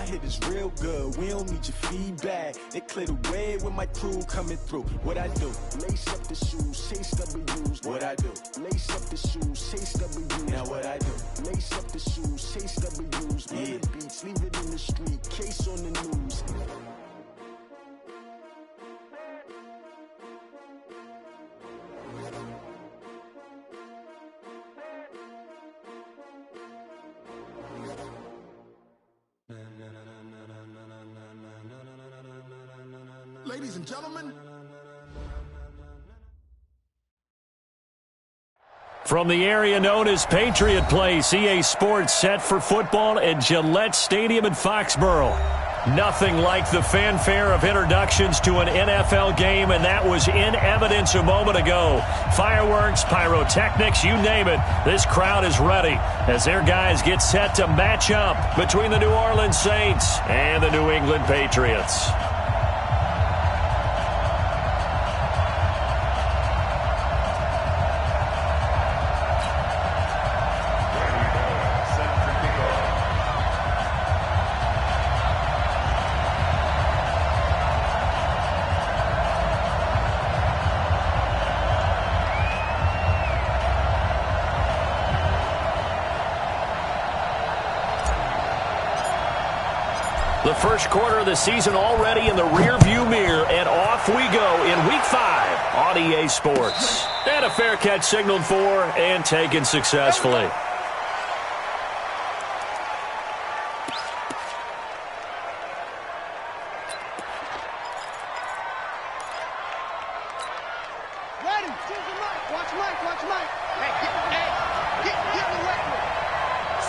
hit is real good. We don't need your feedback. They clear the way with my crew coming through. What I do? Lace up the shoes, chase W's. What I do? Lace up the shoes, chase W's. Now what I do? Lace up the shoes, chase W's. Yeah, beats, leave it in the street, case on the news. Ladies and gentlemen. From the area known as Patriot Place, EA Sports set for football at Gillette Stadium in Foxborough. Nothing like the fanfare of introductions to an NFL game, and that was in evidence a moment ago. Fireworks, pyrotechnics, you name it. This crowd is ready as their guys get set to match up between the New Orleans Saints and the New England Patriots. The first quarter of the season already in the rearview mirror, and off we go in Week 5 on EA Sports. And a fair catch signaled for and taken successfully. Ready, choose the mic, watch Mike, watch Mike. Hey, get the record.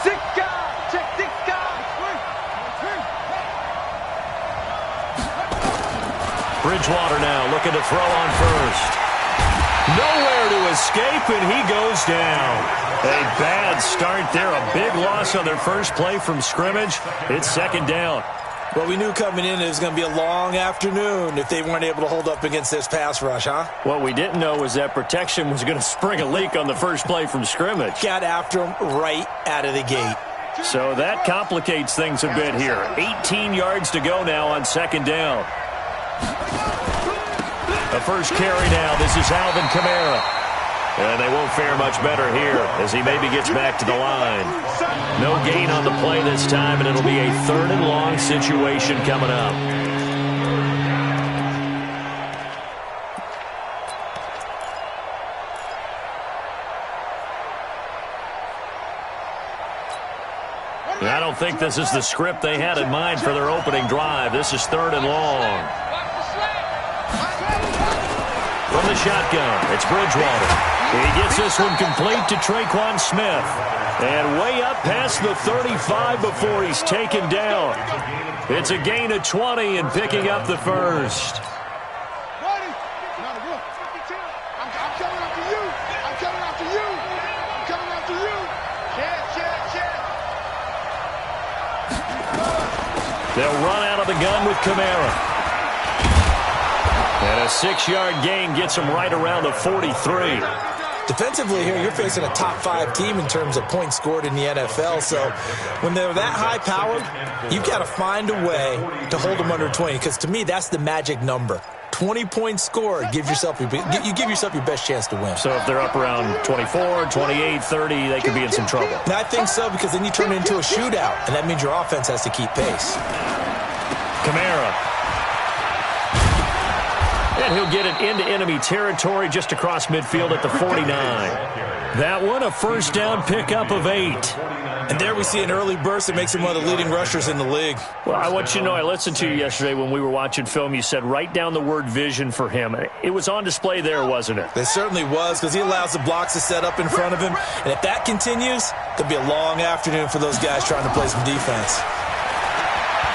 Six guys, check 6 guys. Bridgewater now looking to throw on first. Nowhere to escape, and he goes down. A bad start there. A big loss on their first play from scrimmage. It's second down. Well, we knew coming in it was going to be a long afternoon if they weren't able to hold up against this pass rush, huh? What we didn't know was that protection was going to spring a leak on the first play from scrimmage. Got after him right out of the gate. So that complicates things a bit here. 18 yards to go now on second down. The first carry now. This is Alvin Kamara. And they won't fare much better here as he maybe gets back to the line. No gain on the play this time, and it'll be a 3rd and long situation coming up. And I don't think this is the script they had in mind for their opening drive. This is 3rd and long. From the shotgun, it's Bridgewater. He gets this one complete to Traquan Smith. And way up past the 35 before he's taken down. It's a gain of 20 and picking up the first. They'll run out of the gun with Kamara. And a 6-yard gain gets them right around the 43. Defensively here, you're facing a top 5 team in terms of points scored in the NFL. So when they're that high-powered, you've got to find a way to hold them under 20. Because to me, that's the magic number. 20 points scored, you give yourself your best chance to win. So if they're up around 24, 28, 30, they could be in some trouble. And I think so, because then you turn it into a shootout, and that means your offense has to keep pace. Kamara. And he'll get it into enemy territory just across midfield at the 49. That one, a first down pickup of 8. And there we see an early burst that makes him one of the leading rushers in the league. Well, I want you to know, I listened to you yesterday when we were watching film. You said write down the word vision for him. It was on display there, wasn't it? It certainly was, because he allows the blocks to set up in front of him. And if that continues, it'll be a long afternoon for those guys trying to play some defense.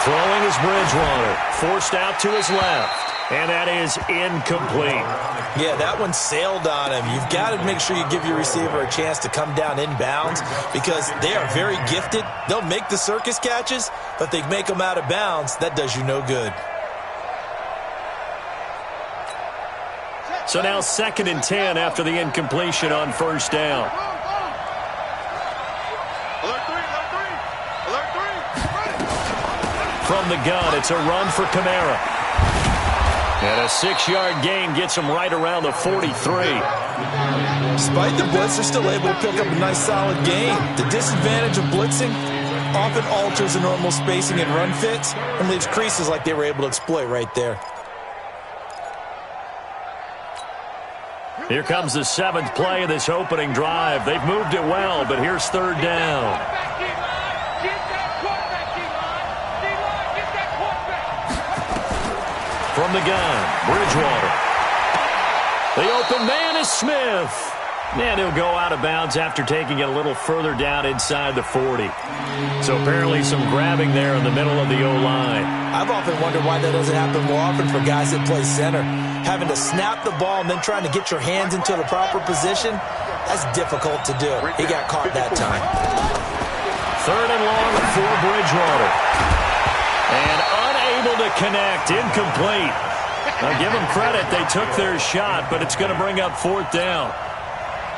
Throwing is Bridgewater. Forced out to his left. And that is incomplete. Yeah, that one sailed on him. You've got to make sure you give your receiver a chance to come down inbounds because they are very gifted. They'll make the circus catches, but they make them out of bounds. That does you no good. So now 2nd and 10 after the incompletion on first down. From the gun, it's a run for Kamara. And a 6-yard gain gets him right around the 43. Despite the blitz, they're still able to pick up a nice solid gain. The disadvantage of blitzing often alters the normal spacing and run fits and leaves creases like they were able to exploit right there. Here comes the 7th play of this opening drive. They've moved it well, but here's 3rd down. From the gun, Bridgewater. The open man is Smith. And he'll go out of bounds after taking it a little further down inside the 40. So apparently some grabbing there in the middle of the O-line. I've often wondered why that doesn't happen more often for guys that play center. Having to snap the ball and then trying to get your hands into the proper position, that's difficult to do. He got caught that time. 3rd and long for Bridgewater. And unable to connect, incomplete. Now give them credit, they took their shot, but it's going to bring up 4th down.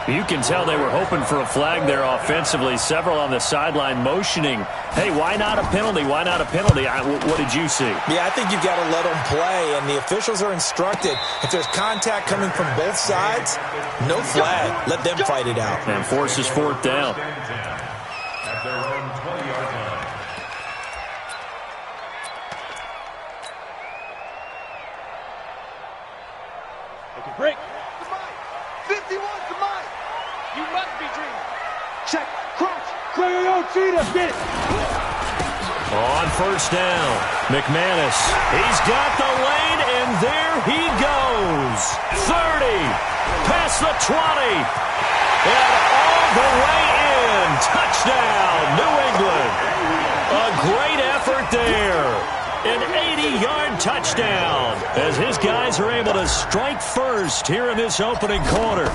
You can tell they were hoping for a flag there offensively. Several on the sideline motioning, hey, why not a penalty? Why not a penalty? What did you see? Yeah, I think you've got to let them play, and the officials are instructed. If there's contact coming from both sides, no flag. Let them fight it out. And forces 4th down. Take a break. 51's the mic. You must be dreaming. Check. Crouch. Clear your own cheetah. Get it. On 1st down, McManus. He's got the lane, and there he goes. 30. Past the 20. And all the way in. Touchdown, New England. A great effort there. An 80-yard touchdown as his guys are able to strike first here in this opening quarter.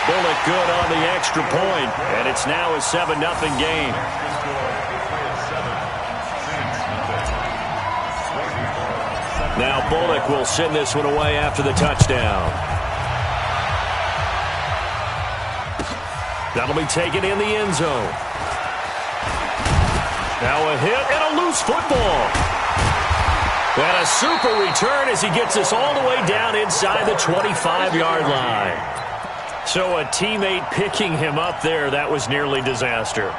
Bullock good on the extra point, and it's now a 7-0 game. Now Bullock will send this one away after the touchdown. That'll be taken in the end zone. Now a hit and a loose football. And a super return as he gets us all the way down inside the 25-yard line. So a teammate picking him up there, that was nearly disaster.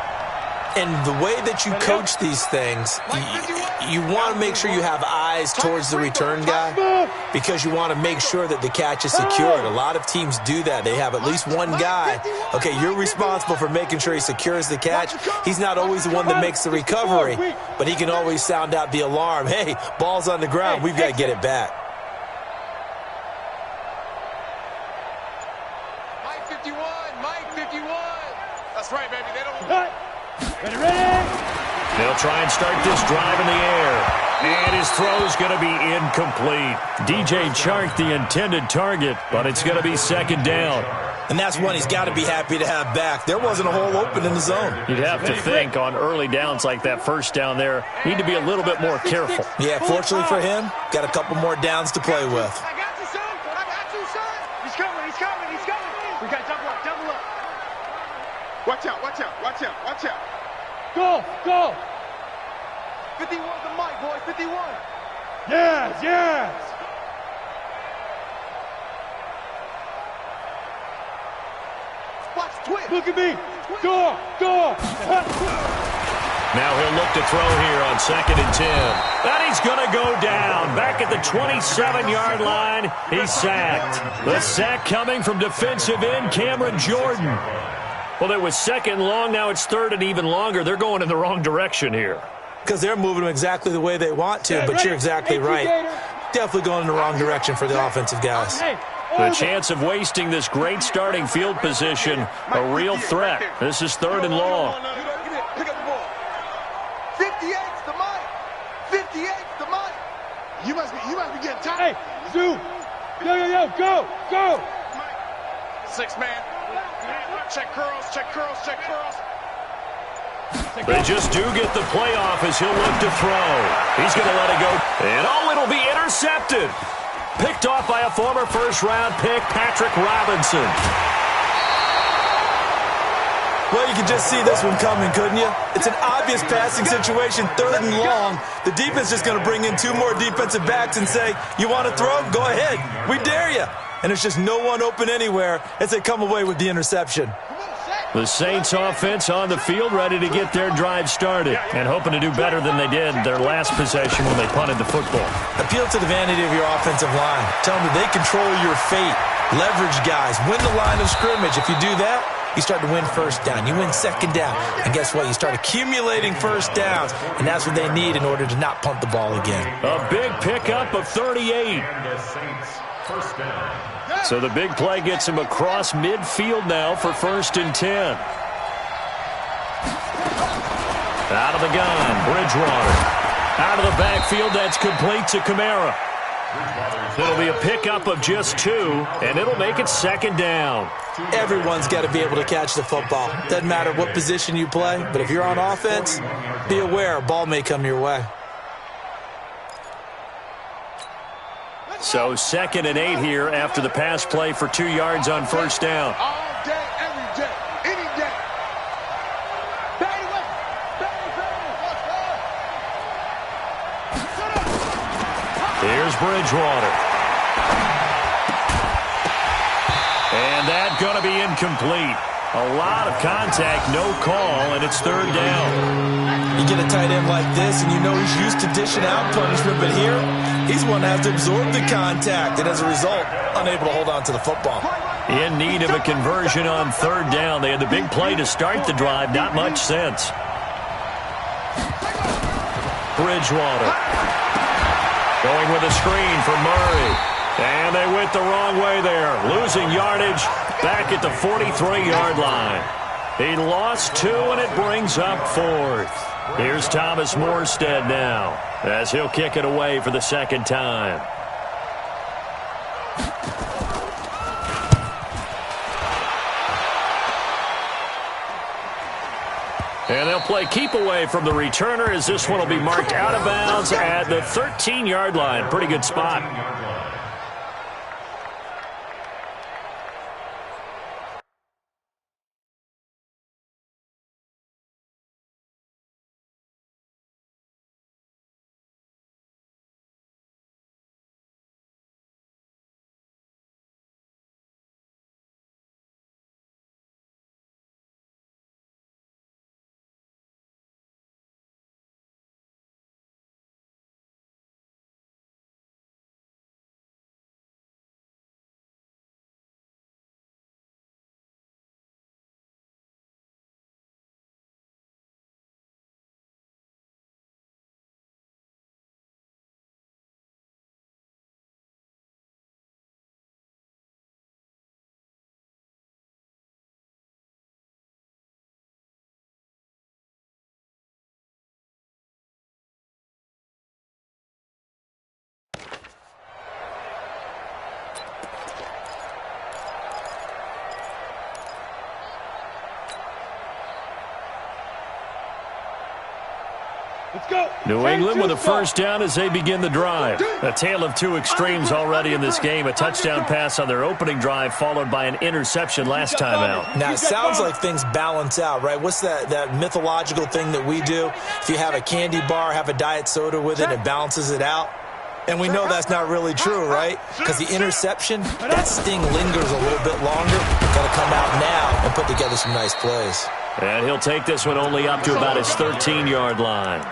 And the way that you coach these things, you want to make sure you have eyes towards the return guy because you want to make sure that the catch is secured. A lot of teams do that. They have at least one guy. Okay, you're responsible for making sure he secures the catch. He's not always the one that makes the recovery, but he can always sound out the alarm. Hey, ball's on the ground. We've got to get it back. Mike 51. Mike 51. That's right, baby. They don't... Ready. They'll try and start this drive in the air. And his throw's going to be incomplete. DJ Chark, the intended target, but it's going to be 2nd down. And that's one he's got to be happy to have back. There wasn't a hole open in the zone. You'd have to think on early downs like that 1st down there, need to be a little bit more careful. Yeah, fortunately for him, got a couple more downs to play with. I got you, son. I got you, son. He's coming. He's coming. He's coming. We got double up. Double up. Watch out. Watch out. Watch out. Watch out. Go. Go. 51 the mic, boys. 51. Yes. Yes. Watch twist. Look at me. Go. Go. Now he'll look to throw here on 2nd and 10. And he's going to go down. Back at the 27-yard line, he's sacked. The sack coming from defensive end Cameron Jordan. Well, it was 2nd long. Now it's 3rd and even longer. They're going in the wrong direction here. Because they're moving them exactly the way they want to, but you're exactly right. Definitely going in the wrong direction for the offensive guys. The chance of wasting this great starting field position, a real threat. This is 3rd and long. Pick up the ball. 58's the mic. 58's the mic. You must be getting tired. Hey, Zoo. Yo, go, go. 6 man. Check curls, check curls, check curls. They just do get the playoff as he'll look to throw. He's going to let it go. And it'll be intercepted. Picked off by a former first-round pick, Patrick Robinson. Well, you can just see this one coming, couldn't you? It's an obvious passing situation, 3rd and long. The defense is going to bring in 2 more defensive backs and say, you want to throw? Go ahead. We dare you. And there's just no one open anywhere as they come away with the interception. The Saints offense on the field ready to get their drive started and hoping to do better than they did their last possession when they punted the football. Appeal to the vanity of your offensive line. Tell them that they control your fate. Leverage guys. Win the line of scrimmage. If you do that, you start to win 1st down. You win 2nd down. And guess what? You start accumulating 1st downs. And that's what they need in order to not punt the ball again. A big pickup of 38. So the big play gets him across midfield now for 1st and 10. Out of the gun, Bridgewater. Out of the backfield, that's complete to Kamara. It'll be a pickup of just 2, and it'll make it 2nd down. Everyone's got to be able to catch the football. Doesn't matter what position you play, but if you're on offense, be aware a ball may come your way. So 2nd and 8 here after the pass play for 2 yards on 1st down. All day, every day, any day. Here's Bridgewater. And that's going to be incomplete. A lot of contact, no call, and it's 3rd down. You get a tight end like this, and you know he's used to dishing out punishment, but here, he's one that has to absorb the contact, and as a result, unable to hold on to the football. In need of a conversion on 3rd down. They had the big play to start the drive. Not much sense. Bridgewater. Going with a screen for Murray. And they went the wrong way there. Losing yardage back at the 43-yard line. He lost 2, and it brings up 4th. Here's Thomas Morstead now as he'll kick it away for the 2nd time. And they'll play keep away from the returner as this one will be marked out of bounds at the 13-yard line. Pretty good spot. New England with a 1st down as they begin the drive. A tale of 2 extremes already in this game. A touchdown pass on their opening drive followed by an interception last time out. Now, it sounds like things balance out, right? What's that mythological thing that we do? If you have a candy bar, have a diet soda with it, it balances it out. And we know that's not really true, right? Because the interception, that sting lingers a little bit longer. Got to come out now and put together some nice plays. And he'll take this one only up to about his 13-yard line.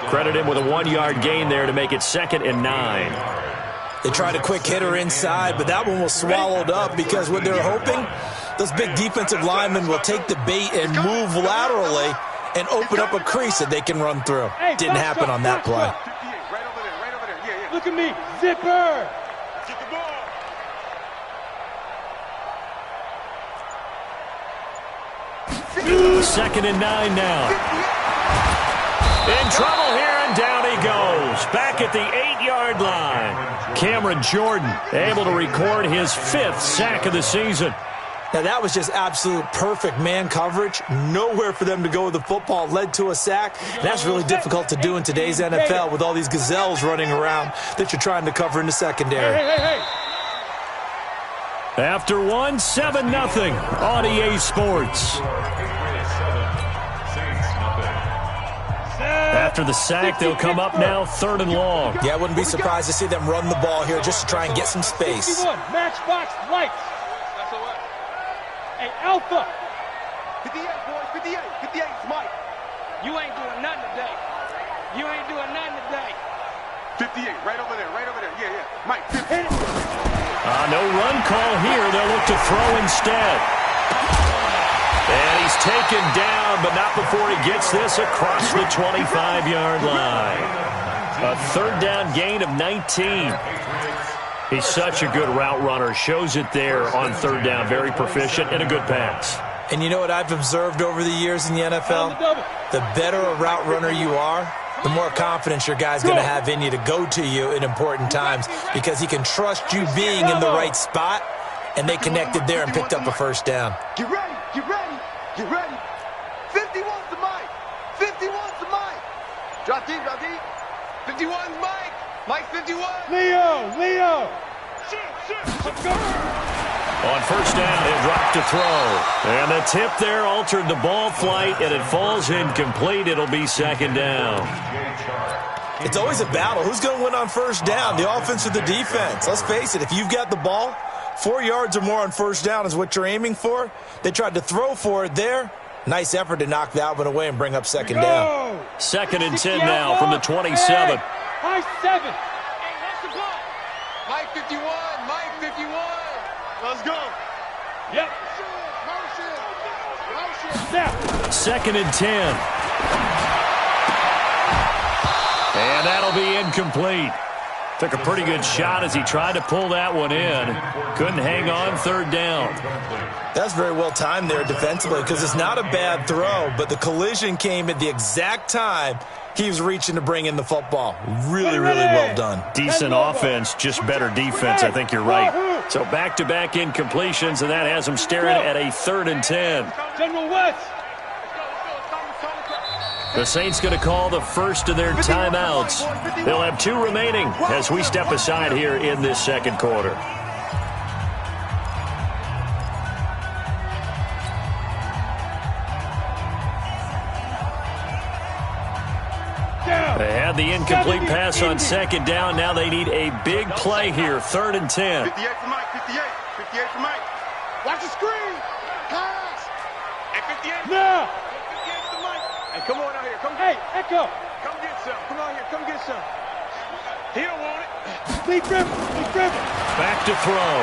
Credit him with a 1-yard gain there to make it 2nd and 9. They tried a quick hitter inside, but that one was swallowed up because what they're hoping, those big defensive linemen will take the bait and move laterally and open up a crease that they can run through. Didn't happen on that play. Look at me, zipper. Get the ball. 2nd and 9 now. In trouble here, and down he goes. Back at the 8-yard line. Cameron Jordan able to record his 5th sack of the season. Now, that was just absolute perfect man coverage. Nowhere for them to go with the football. Led to a sack. And that's really difficult to do in today's NFL with all these gazelles running around that you're trying to cover in the secondary. Hey. After one, 7-0 on EA Sports. After the sack, they'll come up now 3rd and long. Yeah, I wouldn't be surprised to see them run the ball here just to try and get some space. 51, matchbox lights. Hey, Alpha. 58, boys, 58. 58, Mike. You ain't doing nothing today. You ain't doing nothing today. 58, right over there, right over there. Yeah, yeah. Mike, 50. No run call here. They'll look to throw instead. And he's taken down, but not before he gets this across the 25-yard line. A 3rd down gain of 19. He's such a good route runner. Shows it there on 3rd down. Very proficient and a good pass. And you know what I've observed over the years in the NFL? The better a route runner you are, the more confidence your guy's going to have in you to go to you in important times because he can trust you being in the right spot, and they connected there and picked up a 1st down. Get ready, get ready, get ready. 51's the Mike. 51's the Mike. Drop deep, drop deep. 51's Mike. Mike 51. Leo. Let's go. On 1st down, he'll drop to throw. And the tip there altered the ball flight, and it falls incomplete. It'll be 2nd down. It's always a battle. Who's going to win on 1st down, the offense or the defense? Let's face it, if you've got the ball, 4 yards or more on 1st down is what you're aiming for. They tried to throw for it there. Nice effort to knock that one away and bring up 2nd down. 2nd and 10 now from the 27. High 7. Hey, what's the ball? Mike 51. Mike 51. Let's go. Yep. Motion. 2nd and 10. And that'll be incomplete. Took a pretty good shot as he tried to pull that one in. Couldn't hang on 3rd down. That's very well timed there defensively because it's not a bad throw, but the collision came at the exact time he was reaching to bring in the football. Really, really well done. Decent offense, just better defense. I think you're right. So back-to-back incompletions, and that has him staring at a 3rd and 10. General West. The Saints going to call the first of their timeouts. They'll have 2 remaining as we step aside here in this 2nd quarter. They had the incomplete pass on 2nd down. Now they need a big play here. 3rd and 10. 58 for Mike. 58. 58 for Mike. Watch the screen. Pass. Hey, 58. Now. 58's the Mike. Hey, come on out here. Come Hey, Echo. Come get some. Come on here. Come get some. He don't want it. Lead dribble. Lead dribble. Back to throw.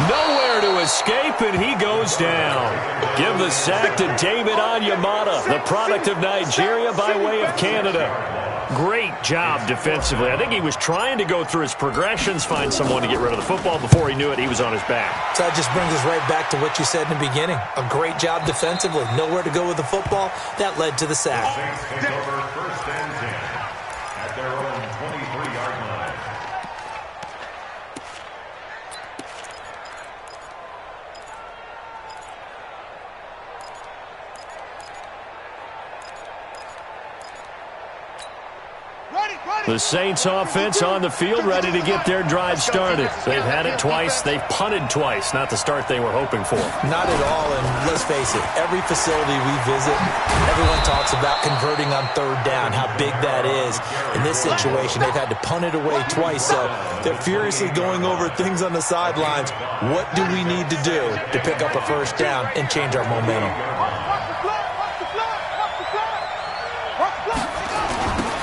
Nowhere to escape, and he goes down. Give the sack to David Onyemata, the product of Nigeria by way of Canada. Great job defensively. I think he was trying to go through his progressions, find someone to get rid of the football. Before he knew it, he was on his back. So that just brings us right back to what you said in the beginning. A great job defensively. Nowhere to go with the football. That led to the sack. Saints take over 1st and 10 at their own 23-yard line. The Saints offense on the field ready to get their drive started. They've had it twice. They've punted twice. Not the start they were hoping for. Not at all, and let's face it, every facility we visit, everyone talks about converting on 3rd down, how big that is. In this situation, they've had to punt it away twice, so they're furiously going over things on the sidelines. What do we need to do to pick up a 1st down and change our momentum?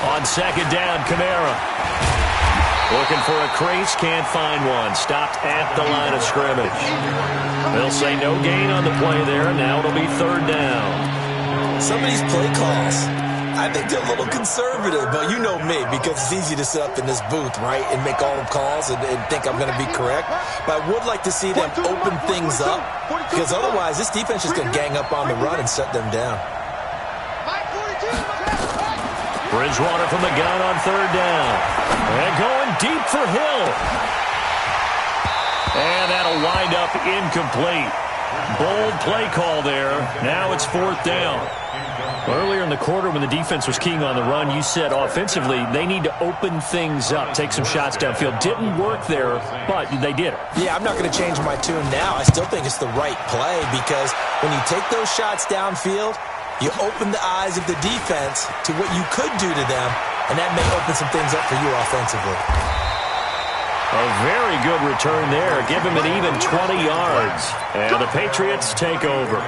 On 2nd down, Kamara. Looking for a crease, can't find one. Stopped at the line of scrimmage. They'll say no gain on the play there. Now it'll be 3rd down. Some of these play calls, I think they're a little conservative, but you know me, because it's easy to sit up in this booth, right, and make all the calls and think I'm going to be correct. But I would like to see them open things up, because otherwise this defense is going to gang up on the run and shut them down. Bridgewater from the gun on 3rd down. And going deep for Hill. And that'll wind up incomplete. Bold play call there. Now it's 4th down. Earlier in the quarter when the defense was keying on the run, you said offensively they need to open things up, take some shots downfield. Didn't work there, but they did it. Yeah, I'm not going to change my tune now. I still think it's the right play because when you take those shots downfield, you open the eyes of the defense to what you could do to them, and that may open some things up for you offensively. A very good return there. Give him an even 20 yards. And the Patriots take over.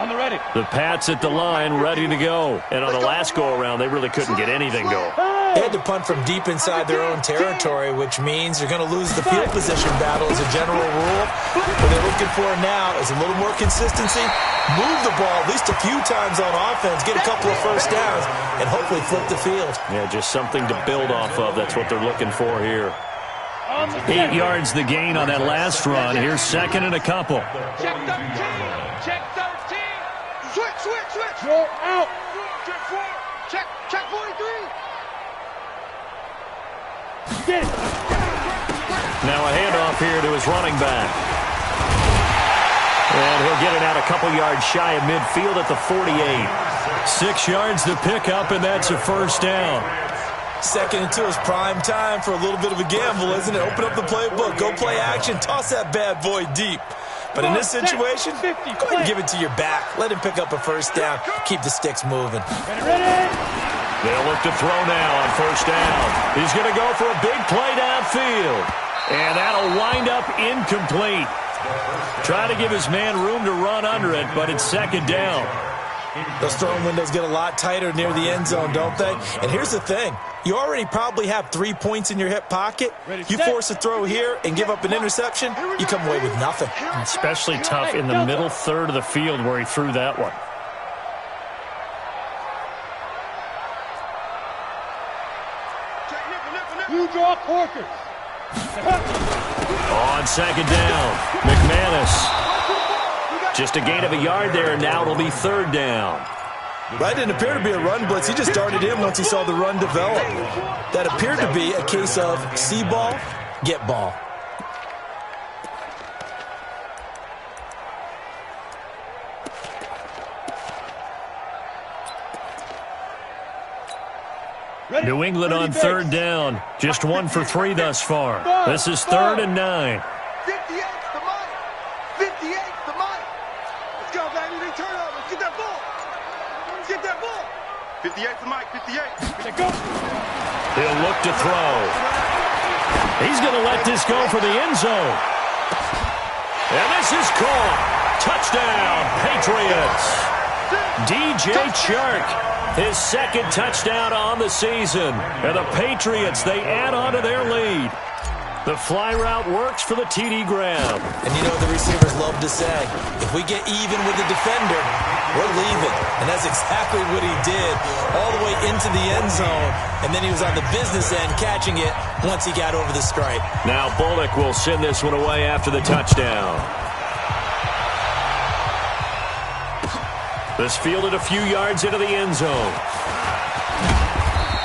On the ready. The Pats at the line, ready to go. And on the last go-around, they really couldn't get anything going. They had to punt from deep inside their own territory, which means you're going to lose the field position battle as a general rule. What they're looking for now is a little more consistency, move the ball at least a few times on offense, get a couple of first downs, and hopefully flip the field. Yeah, just something to build off of. That's what they're looking for here. 8 yards the gain on that last run. Here's second and a couple. Check 13. Check 13. Switch. Roll out. Check 4. Check 43. Get. Now a handoff here to his running back. And he'll get it out a couple yards shy of midfield at the 48. 6 yards to pick up, and that's a first down. Second and 2 is prime time for a little bit of a gamble, isn't it? Open up the playbook, go play action, toss that bad boy deep. But in this situation, go ahead and give it to your back. Let him pick up a first down. Keep the sticks moving. Ready. They'll look to throw now on first down. He's going to go for a big play downfield. And that'll wind up incomplete. Try to give his man room to run under it, but it's second down. Those throwing windows get a lot tighter near the end zone, don't they? And here's the thing. You already probably have 3 points in your hip pocket. You force a throw here and give up an interception, you come away with nothing. Especially tough in the middle third of the field where he threw that one. You draw Corkers. On second down, McManus. Just a gain of a yard there, and now it'll be third down. That didn't appear to be a run blitz. He just darted in once he saw the run develop. That appeared to be a case of see ball, get ball. New England on third down. Just 1 for 3 thus far. This is 3rd and 9. 58's the mic. 58's the mic. Let's go, baby. They turn over. Get that ball. Get that ball. 58's the mic. 58. Let's go. He'll look to throw. He's going to let this go for the end zone. And this is caught. Touchdown, Patriots. DJ Chark, his second touchdown on the season. And the Patriots, they add on to their lead. The fly route works for the TD grab. And you know what the receivers love to say? If we get even with the defender, we're leaving. And that's exactly what he did all the way into the end zone. And then he was on the business end catching it once he got over the stripe. Now Bullock will send this one away after the touchdown. This fielded a few yards into the end zone.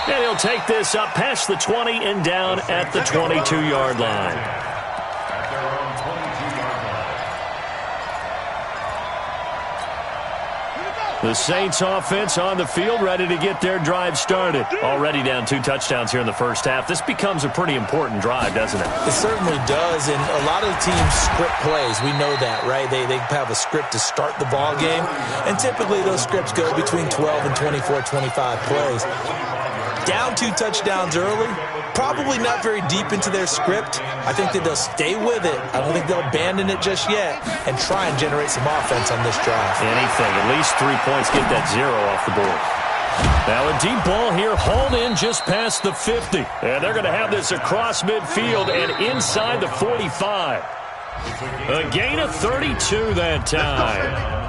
And he'll take this up past the 20 and down at the 22-yard line. The Saints offense on the field, ready to get their drive started. Already down 2 touchdowns here in the first half. This becomes a pretty important drive, doesn't it? It certainly does, and a lot of the teams script plays. We know that, right? They have a script to start the ball game, and typically those scripts go between 12 and 24, 25 plays. Down 2 touchdowns early, probably not very deep into their script. I think that they'll stay with it. I don't think they'll abandon it just yet and try and generate some offense on this drive. Anything, at least 3 points, get that 0 off the board. Now a deep ball here, hauled in just past the 50. And they're going to have this across midfield and inside the 45. A gain of 32 that time.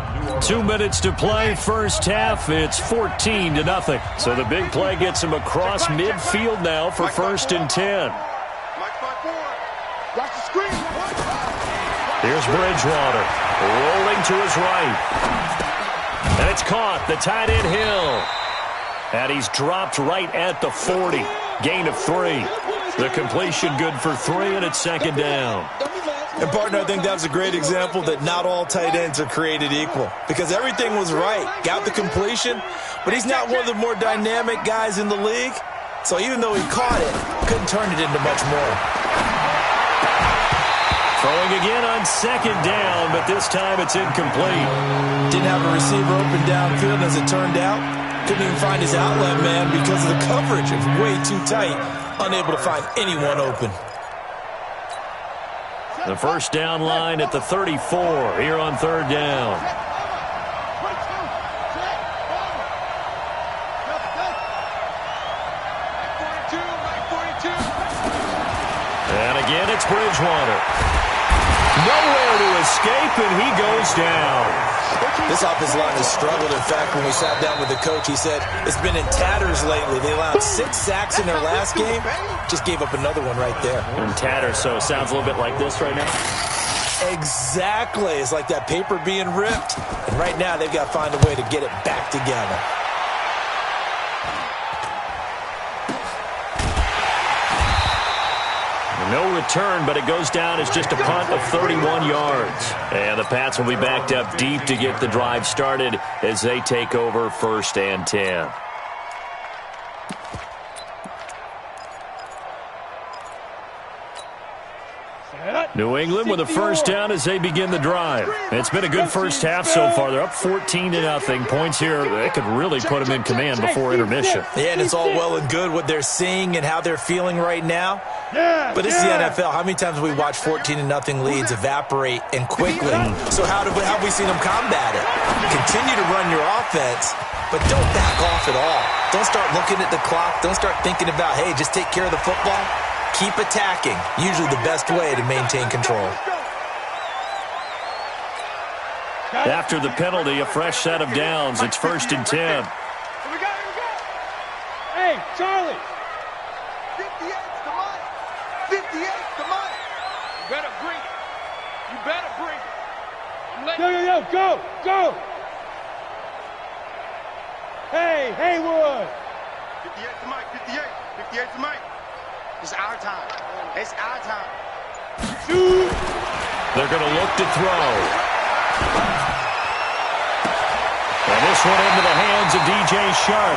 2 minutes to play, first half. It's 14-0. So the big play gets him across midfield now for 1st and 10. Watch the screen. Here's Bridgewater, rolling to his right. And it's caught, the tight end Hill. And he's dropped right at the 40. Gain of 3. The completion good for 3, and it's 2nd down. And, partner, I think that was a great example that not all tight ends are created equal because everything was right. Got the completion, but he's not one of the more dynamic guys in the league. So even though he caught it, couldn't turn it into much more. Throwing again on second down, but this time it's incomplete. Didn't have a receiver open downfield, and as it turned out, couldn't even find his outlet man because of the coverage. It was way too tight, unable to find anyone open. The first down line at the 34 here on third down. And again, it's Bridgewater. Nowhere to escape, and he goes down. This offensive line has struggled. In fact, when we sat down with the coach, he said it's been in tatters lately. They allowed 6 sacks in their last game. Just gave up another one right there. In tatters, so it sounds a little bit like this right now. Exactly. It's like that paper being ripped. And right now, they've got to find a way to get it back together. No return, but it goes down as just a punt of 31 yards. And the Pats will be backed up deep to get the drive started as they take over 1st and 10. New England with a first down as they begin the drive. It's been a good first half so far. They're up 14-0. Points here, they could really put them in command before intermission. Yeah, and it's all well and good what they're seeing and how they're feeling right now. But it's the NFL. How many times have we watched 14-0 leads evaporate and quickly? So how have we seen them combat it? Continue to run your offense, but don't back off at all. Don't start looking at the clock. Don't start thinking about, hey, just take care of the football. Keep attacking. Usually the best way to maintain control. After the penalty, a fresh set of downs. It's 1st and 10. Here we go. Hey, Charlie. 58's the money. 58's the money. You better bring it. You better bring it. Yo, go. Hey, Haywood. 58's the mic, 58. 58's the mic. It's our time. It's our time. Shoot. They're going to look to throw. And this one into the hands of DJ Shark.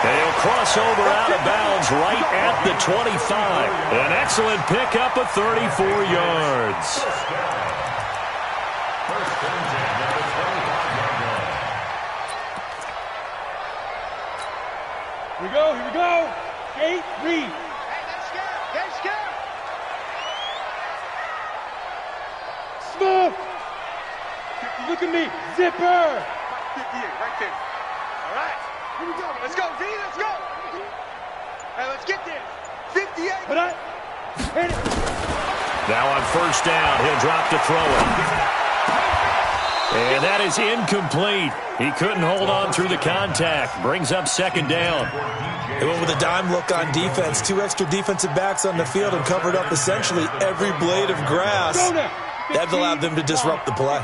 And he'll cross over out of bounds right at the 25. An excellent pickup of 34 yards. Here we go. 8-3. Get scared. Smith. Look at me. Zipper. 58, right there. All right. Here we go. Let's go, Z. Let's go. Hey, let's get there. 58. But hit it. Now on first down, he'll drop to throw it. And that is incomplete. He couldn't hold on through the contact. Brings up second down. They went with a dime look on defense. 2 extra defensive backs on the field and covered up essentially every blade of grass. That allowed them to disrupt the play.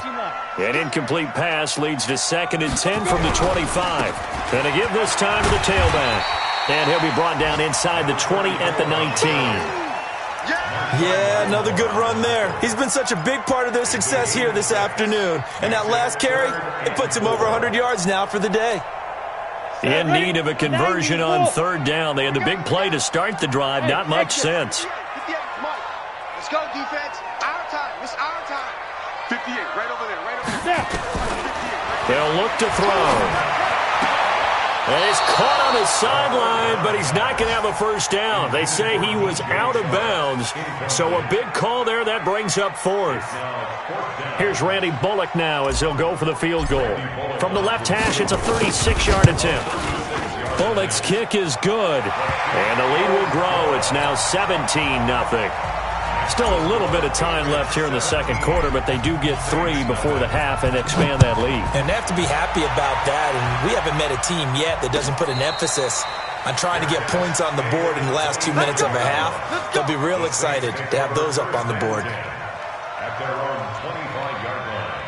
An incomplete pass leads to 2nd and 10 from the 25. And to give this time to the tailback. And he'll be brought down inside the 20 at the 19. Yeah, another good run there. He's been such a big part of their success here this afternoon. And that last carry, it puts him over 100 yards now for the day. In need of a conversion on third down. They had the big play to start the drive. Not much sense. 58, let's go, defense. Our time. It's our time. 58, right over there. They'll look to throw. And he's caught on the sideline, but he's not going to have a first down. They say he was out of bounds. So a big call there. That brings up 4th. Here's Randy Bullock now as he'll go for the field goal. From the left hash, it's a 36-yard attempt. Bullock's kick is good. And the lead will grow. It's now 17-0. Still a little bit of time left here in the second quarter, but they do get 3 before the half and expand that lead. And they have to be happy about that. And we haven't met a team yet that doesn't put an emphasis on trying to get points on the board in the last 2 minutes of a half. They'll be real excited to have those up on the board. At their own 25-yard line.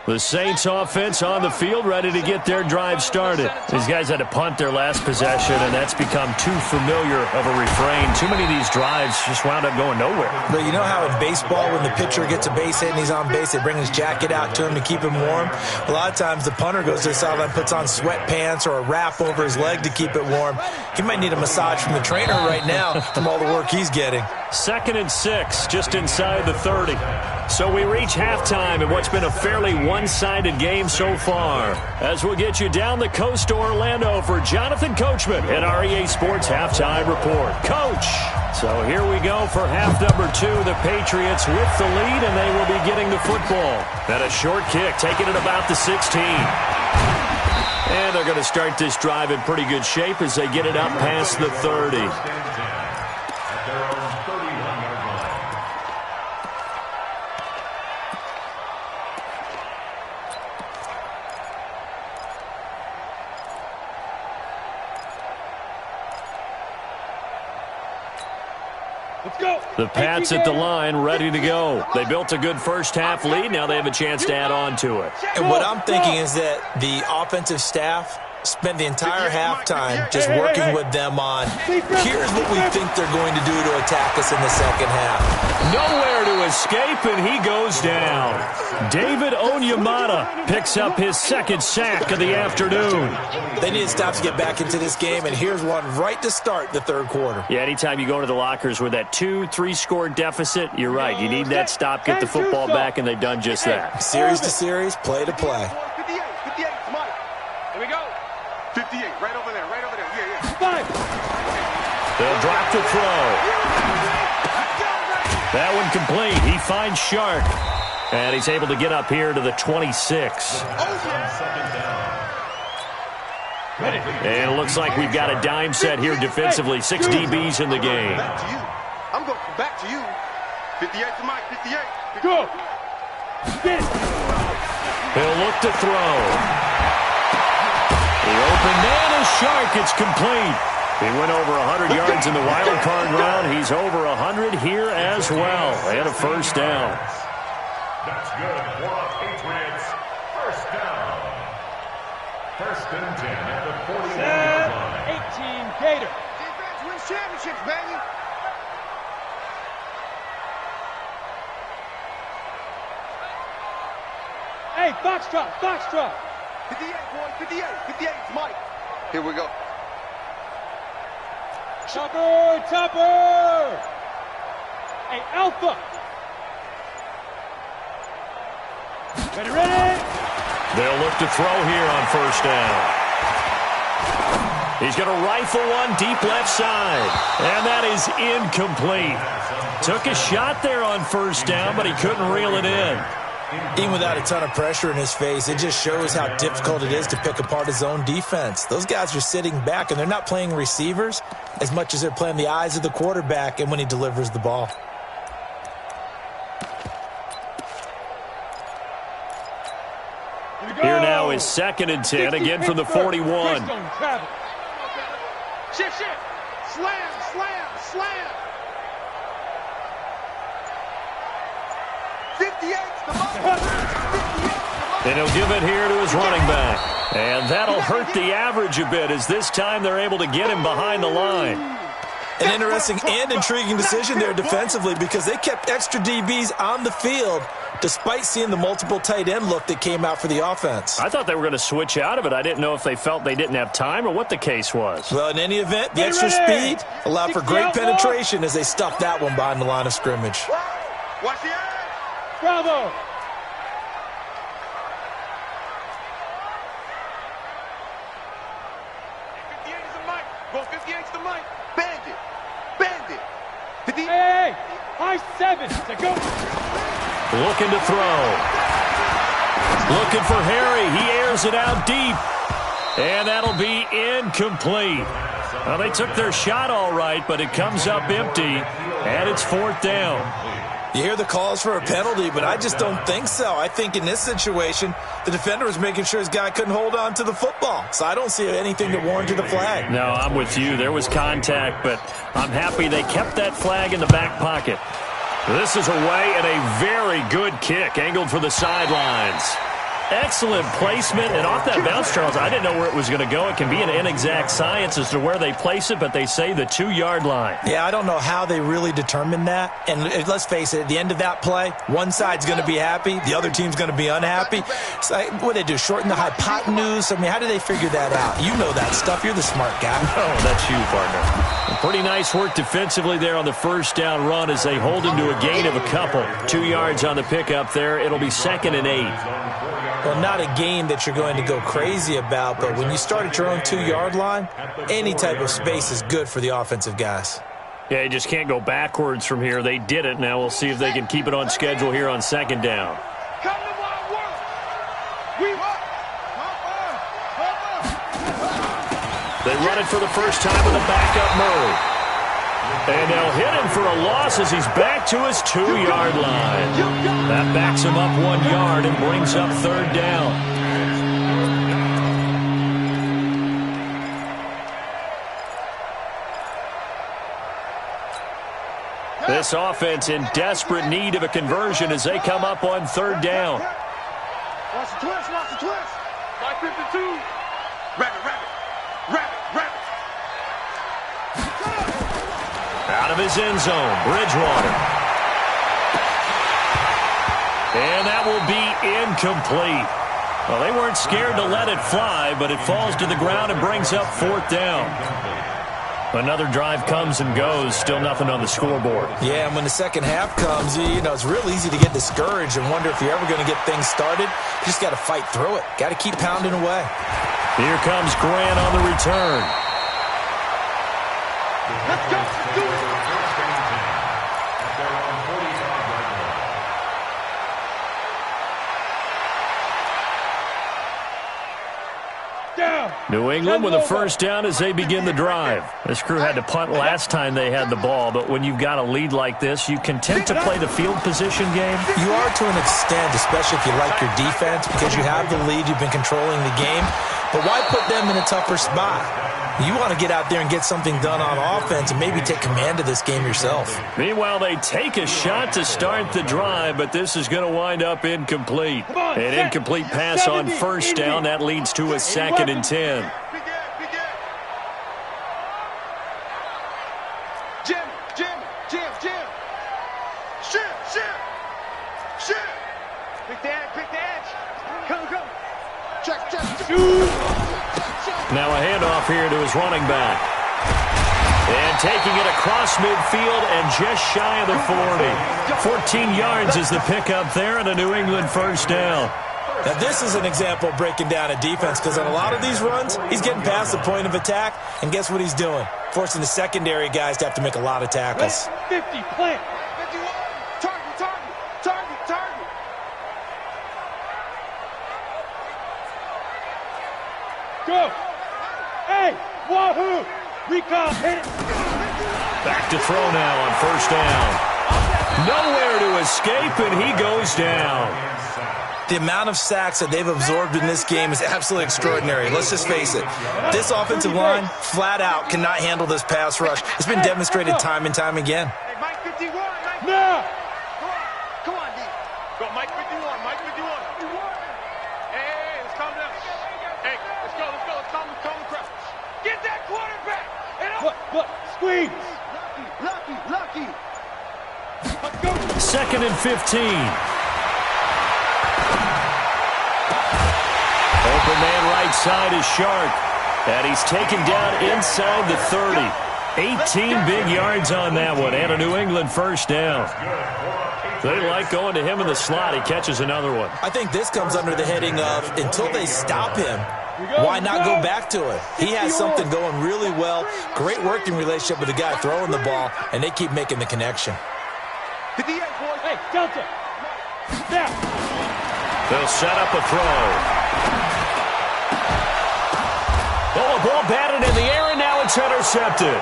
The Saints offense on the field, ready to get their drive started. These guys had to punt their last possession, and that's become too familiar of a refrain. Too many of these drives just wound up going nowhere. But you know how in baseball, when the pitcher gets a base hit and he's on base, they bring his jacket out to him to keep him warm? A lot of times the punter goes to the sideline, puts on sweatpants or a wrap over his leg to keep it warm. He might need a massage from the trainer right now from all the work he's getting. 2nd and 6, just inside the 30. So we reach halftime in what's been a fairly one-sided game so far. As we'll get you down the coast to Orlando for Jonathan Coachman at our EA Sports Halftime Report. Coach! So here we go for half number 2. The Patriots with the lead, and they will be getting the football. And a short kick, taking it about the 16. And they're going to start this drive in pretty good shape as they get it up past the 30. The Pats at the line, ready to go. They built a good first-half lead. Now they have a chance to add on to it. And what I'm thinking is that the offensive staff spent the entire halftime just working with them on, here's what we think they're going to do to attack us in the second half. Nowhere to escape, and he goes down. David Onyemata picks up his 2nd sack of the afternoon. They need to stop to get back into this game, and here's one right to start the third quarter. Yeah, anytime you go to the lockers with that 2-3 score deficit, you're right. You need that stop, get the football back, and they've done just that. Series to series, play to play. 58, Mike. Here we go. 58, right over there, yeah. 5. They'll drop the throw. That one complete. He finds Shark. And he's able to get up here to the 26. And it looks like we've got a dime set here defensively. 6 DBs in the game. Back to you. I'm going back to you. 58 to Mike, 58. Go. He'll look to throw. The open man is Shark. It's complete. He went over 100 yards in the wild card round. He's over 100 here as well. And a first down. That's good for the Patriots. First down. 1st and 10 at the 41-yard line. 18 Gator. Defense wins championships, baby. Hey, Foxtrot. 58, boy, 58. 58 is Mike. Here we go. Topper. Hey, Alpha. Ready. They'll look to throw here on first down. He's going to rifle one deep left side. And that is incomplete. Took a shot there on first down, but he couldn't reel it in. Even without a ton of pressure in his face, it just shows how difficult it is to pick apart his own defense. Those guys are sitting back, and they're not playing receivers as much as they're playing the eyes of the quarterback and when he delivers the ball. Here now is 2nd and 10, again from the 41. Shift. Slam. And he'll give it here to his running back. And that'll hurt the average a bit as this time they're able to get him behind the line. An interesting and intriguing decision there defensively because they kept extra DBs on the field despite seeing the multiple tight end look that came out for the offense. I thought they were going to switch out of it. I didn't know if they felt they didn't have time or what the case was. Well, in any event, the extra speed allowed for great penetration as they stuffed that one behind the line of scrimmage. Watch the eye. Bravo. Hey, high 7 to go. Looking to throw. Looking for Harry. He airs it out deep. And that'll be incomplete. Well, they took their shot all right, but it comes up empty, and it's 4th down. You hear the calls for a penalty, but I just don't think so. I think in this situation, the defender was making sure his guy couldn't hold on to the football. So I don't see anything that warranted a flag. No, I'm with you. There was contact, but I'm happy they kept that flag in the back pocket. This is away and a very good kick, angled for the sidelines. Excellent placement, and off that bounce, Charles, I didn't know where it was going to go. It can be an inexact science as to where they place it, but they say the 2-yard line. Yeah, I don't know how they really determined that. And let's face it, at the end of that play, one side's going to be happy, the other team's going to be unhappy. It's like, what do they do, shorten the hypotenuse? I mean, how do they figure that out? You know that stuff. You're the smart guy. Oh, that's you, partner. Pretty nice work defensively there on the first down run as they hold him to a gain of a couple. 2 yards on the pickup there. It'll be 2nd and 8. Well, not a game that you're going to go crazy about, but when you start at your own 2-yard line, any type of space is good for the offensive guys. Yeah, you just can't go backwards from here. They did it. Now we'll see if they can keep it on schedule here on 2nd down. They run it for the first time with a backup Murray. And they'll hit him for a loss as he's back to his 2-yard line. That backs him up 1 yard and brings up 3rd down. This offense in desperate need of a conversion as they come up on 3rd down. Watch the twist, watch the twist. Like 52. Rabbit. Out of his end zone, Bridgewater. And that will be incomplete. Well, they weren't scared to let it fly, but it falls to the ground and brings up 4th down. Another drive comes and goes, still nothing on the scoreboard. Yeah, and when the second half comes, you know, it's real easy to get discouraged and wonder if you're ever going to get things started. You just got to fight through it. Got to keep pounding away. Here comes Grant on the return. Let's go. Let's do it. New England with a first down as they begin the drive. This crew had to punt last time they had the ball, but when you've got a lead like this, you content to play the field position game? You are to an extent, especially if you like your defense, because you have the lead, you've been controlling the game. But why put them in a tougher spot? You want to get out there and get something done on offense and maybe take command of this game yourself. Meanwhile, they take a shot to start the drive, but this is going to wind up incomplete. An incomplete pass on first down. That leads to a 2nd and 10. Jim. Shit. Pick the edge. Come. Check. Now a handoff here to his running back. And taking it across midfield and just shy of the 40. 14 yards is the pickup there and a New England first down. Now this is an example of breaking down a defense because on a lot of these runs, he's getting past the point of attack, and guess what he's doing? Forcing the secondary guys to have to make a lot of tackles. 50, plant. 51, target. Go. Hey, wahoo! Recall, hit it. Back to throw now on first down. Nowhere to escape, and he goes down. The amount of sacks that they've absorbed in this game is absolutely extraordinary. Let's just face it. This offensive line, flat out, cannot handle this pass rush. It's been demonstrated time and time again. Hey, Mike 51. No! Come on, D. Go, Mike 51. Hey, let's calm down. Hey, let's go. Let's calm the crowd. Get that quarterback. Look, squeeze. Lucky. Let's go. 2nd and 15. Open man right side is Shark. And he's taken down inside the 30. 18 big yards on that one. And a New England first down. They like going to him in the slot. He catches another one. I think this comes under the heading of until they stop him, why not go back to it? He has something going really well. Great working relationship with the guy throwing the ball, and they keep making the connection. 58, boys. Hey, Delta. Snap. They'll set up a throw. Oh, a ball batted in the air, and now it's intercepted.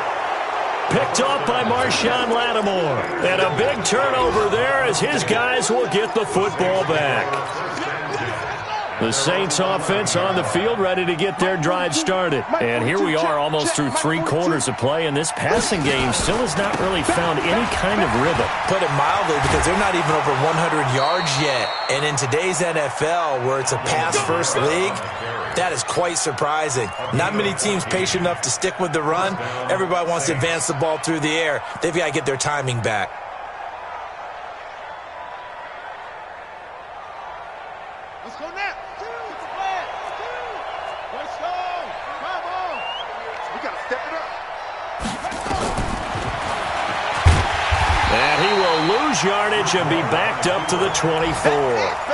Picked off by Marshawn Lattimore. And a big turnover there as his guys will get the football back. The Saints offense on the field, ready to get their drive started. And here we are almost through 3 quarters of play, and this passing game still has not really found any kind of rhythm. Put it mildly, because they're not even over 100 yards yet. And in today's NFL, where it's a pass-first league, that is quite surprising. Not many teams patient enough to stick with the run. Everybody wants to advance the ball through the air. They've got to get their timing back. Let's go now. Let's go. Come on. We got to step it up. And he will lose yardage and be backed up to the 24.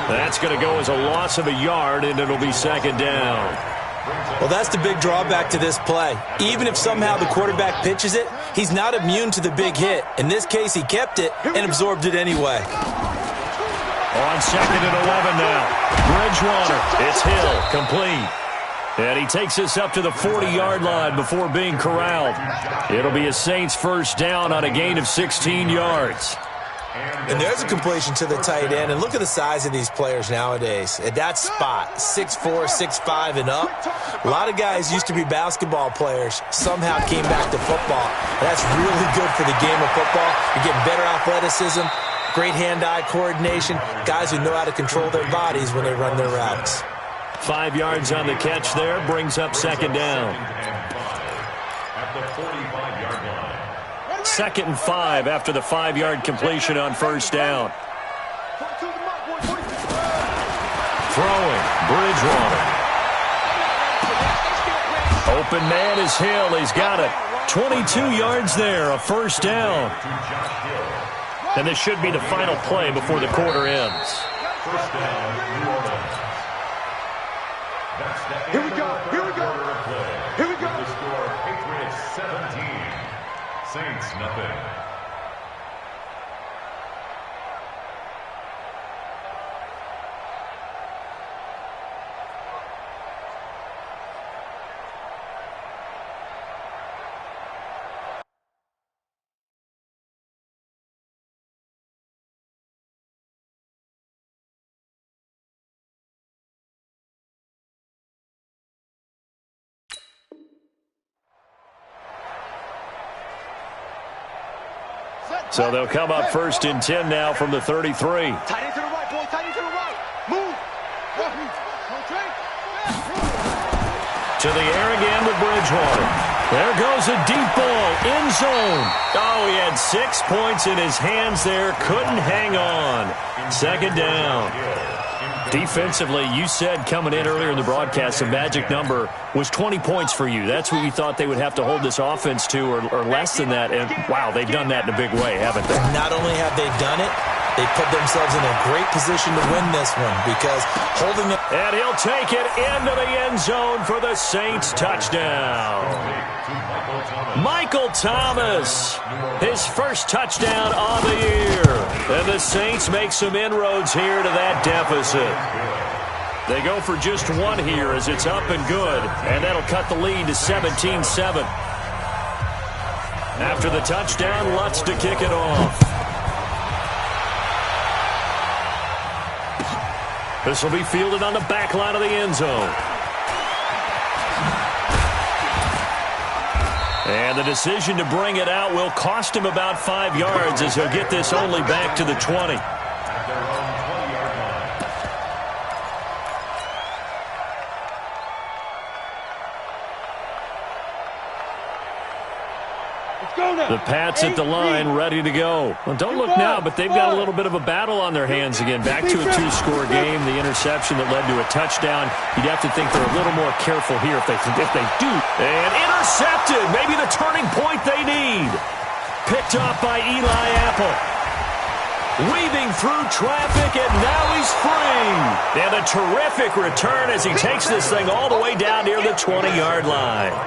That's going to go as a loss of a yard, and it'll be second down. Well, that's the big drawback to this play. Even if somehow the quarterback pitches it, he's not immune to the big hit. In this case, he kept it and absorbed it anyway. On second and 11 now. Bridgewater. It's Hill. Complete. And he takes us up to the 40-yard line before being corralled. It'll be a Saints first down on a gain of 16 yards. And there's a completion to the tight end. And look at the size of these players nowadays. At that spot, 6'4", 6'5", and up. A lot of guys used to be basketball players, somehow came back to football. And that's really good for the game of football. You're getting better athleticism, great hand-eye coordination, guys who know how to control their bodies when they run their routes. 5 yards on the catch there, brings up second down. At the 45-yard line. 2nd and 5 after the 5-yard completion on first down. Throwing, Bridgewater. Open man is Hill. He's got it. 22 yards there, a first down. And this should be the final play before the quarter ends. First down, New Orleans. That's the Here we go. Here we go. Here we go. The score, Patriots 17, Saints nothing. So they'll come up first and 10 now from the 33. Tight end to the right, boy. Tight end to the right. Move. To the air again with Bridgewater. There goes a deep ball, end zone. Oh, he had 6 points in his hands there. Couldn't hang on. Second down. Defensively, you said coming in earlier in the broadcast, the magic number was 20 points for you. That's what you thought they would have to hold this offense to, or less than that. And, wow, they've done that in a big way, haven't they? Not only have they done it, they put themselves in a great position to win this one because holding it. And he'll take it into the end zone for the Saints touchdown. Michael Thomas, his first touchdown of the year. And the Saints make some inroads here to that deficit. They go for just one here as it's up and good. And that'll cut the lead to 17-7. After the touchdown, Lutz to kick it off. This will be fielded on the back line of the end zone. And the decision to bring it out will cost him about 5 yards as he'll get this only back to the 20. The Pats at the line, ready to go. Well, don't look now, but they've got a little bit of a battle on their hands again. Back to a 2-score game, the interception that led to a touchdown. You'd have to think they're a little more careful here if they do. And intercepted, maybe the turning point they need. Picked off by Eli Apple. Weaving through traffic, and now he's free. And a terrific return as he takes this thing all the way down near the 20-yard line.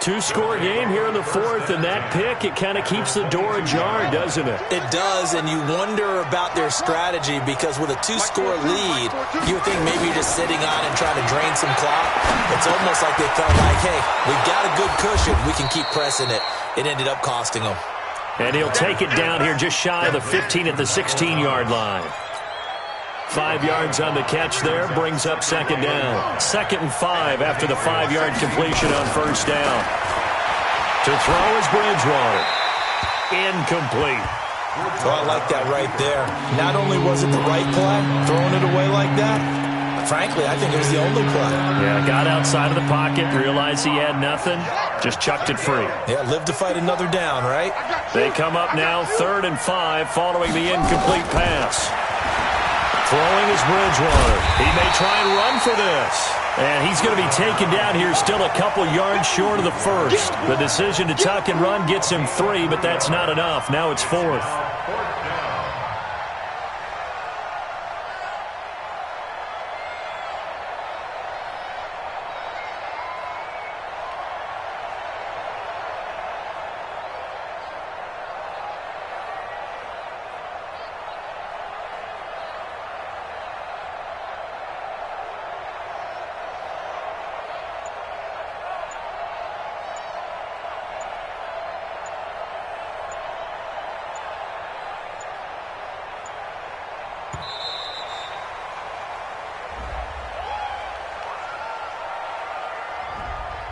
2-score game here in the fourth, and that pick, it kind of keeps the door ajar, doesn't it? It does, and you wonder about their strategy because with a 2-score lead, you would think maybe you're just sitting on and trying to drain some clock. It's almost like they felt like, hey, we've got a good cushion. We can keep pressing it. It ended up costing them. And he'll take it down here just shy of the 15 at the 16-yard line. 5 yards on the catch there, brings up second down. 2nd and 5 after the 5-yard completion on first down. To throw is Bridgewater. Incomplete. Well, I like that right there. Not only was it the right play, throwing it away like that, frankly, I think it was the only play. Yeah, got outside of the pocket, realized he had nothing, just chucked it free. Yeah, live to fight another down, right? They come up now 3rd and 5 following the incomplete pass. Throwing is Bridgewater. He may try and run for this. And he's going to be taken down here still a couple yards short of the first. The decision to tuck and run gets him 3, but that's not enough. Now it's 4th.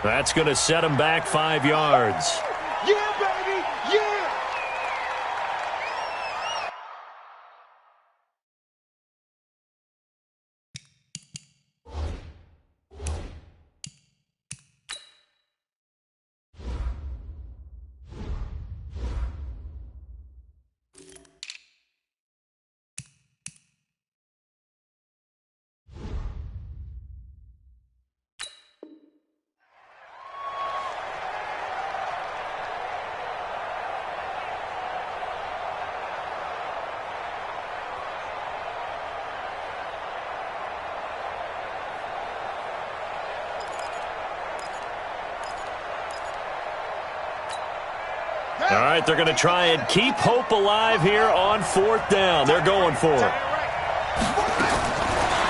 That's going to set him back 5 yards. Yeah, baby! Yeah! All right, they're going to try and keep hope alive here on 4th down. They're going for it.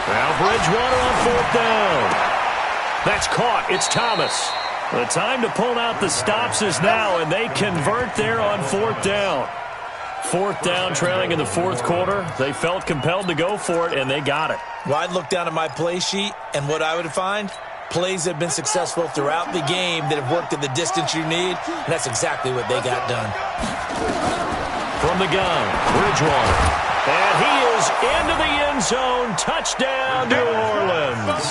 Now Bridgewater on 4th down. That's caught. It's Thomas. The time to pull out the stops is now, and they convert there on 4th down. 4th down, trailing in the 4th quarter. They felt compelled to go for it, and they got it. Well, I'd look down at my play sheet, and what I would find, plays that have been successful throughout the game that have worked at the distance you need, and that's exactly what they got done. From the gun, Bridgewater. And he is into the end zone. Touchdown, New Orleans.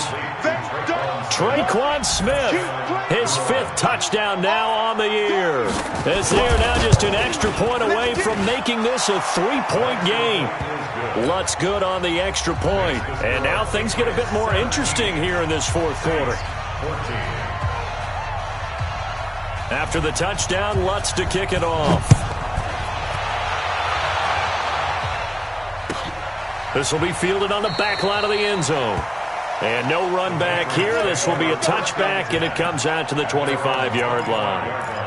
Traquan Smith, his 5th touchdown now on the year. As they are now just an extra point away from making this a 3-point game. Lutz good on the extra point. And now things get a bit more interesting here in this 4th quarter. After the touchdown, Lutz to kick it off. This will be fielded on the back line of the end zone. And no run back here. This will be a touchback, and it comes out to the 25-yard line.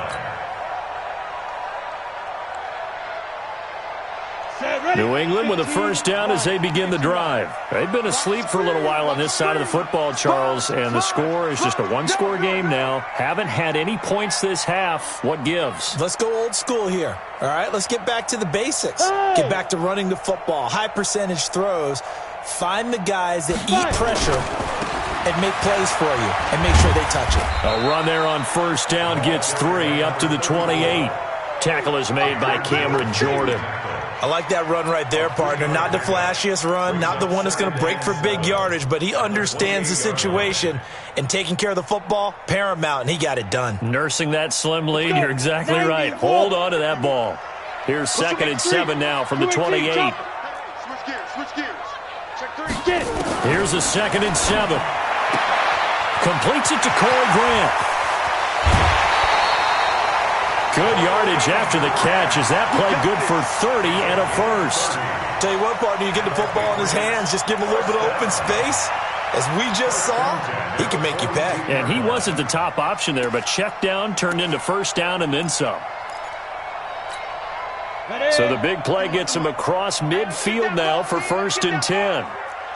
New England with a first down as they begin the drive. They've been asleep for a little while on this side of the football, Charles, and the score is just a one-score game now. Haven't had any points this half. What gives? Let's go old school here. All right, let's get back to the basics. Get back to running the football, high percentage throws. Find the guys that eat pressure and make plays for you and make sure they touch it. A run there on first down gets 3 up to the 28. Tackle is made by Cameron Jordan. I like that run right there, partner. Not the flashiest run, not the one that's going to break for big yardage, but he understands the situation, and taking care of the football, paramount, and he got it done. Nursing that slim lead, you're exactly right. Hold on to that ball. Here's 2nd and 7 now from the 28. Switch gears. Check 3. Here's a 2nd and 7. Completes it to Corey Grant. Good yardage after the catch. Is that play good for 30 and a first? Tell you what, partner, you get the football in his hands, just give him a little bit of open space. As we just saw, he can make you pay. And he wasn't the top option there, but check down turned into first down and then some. So the big play gets him across midfield now for 1st and 10.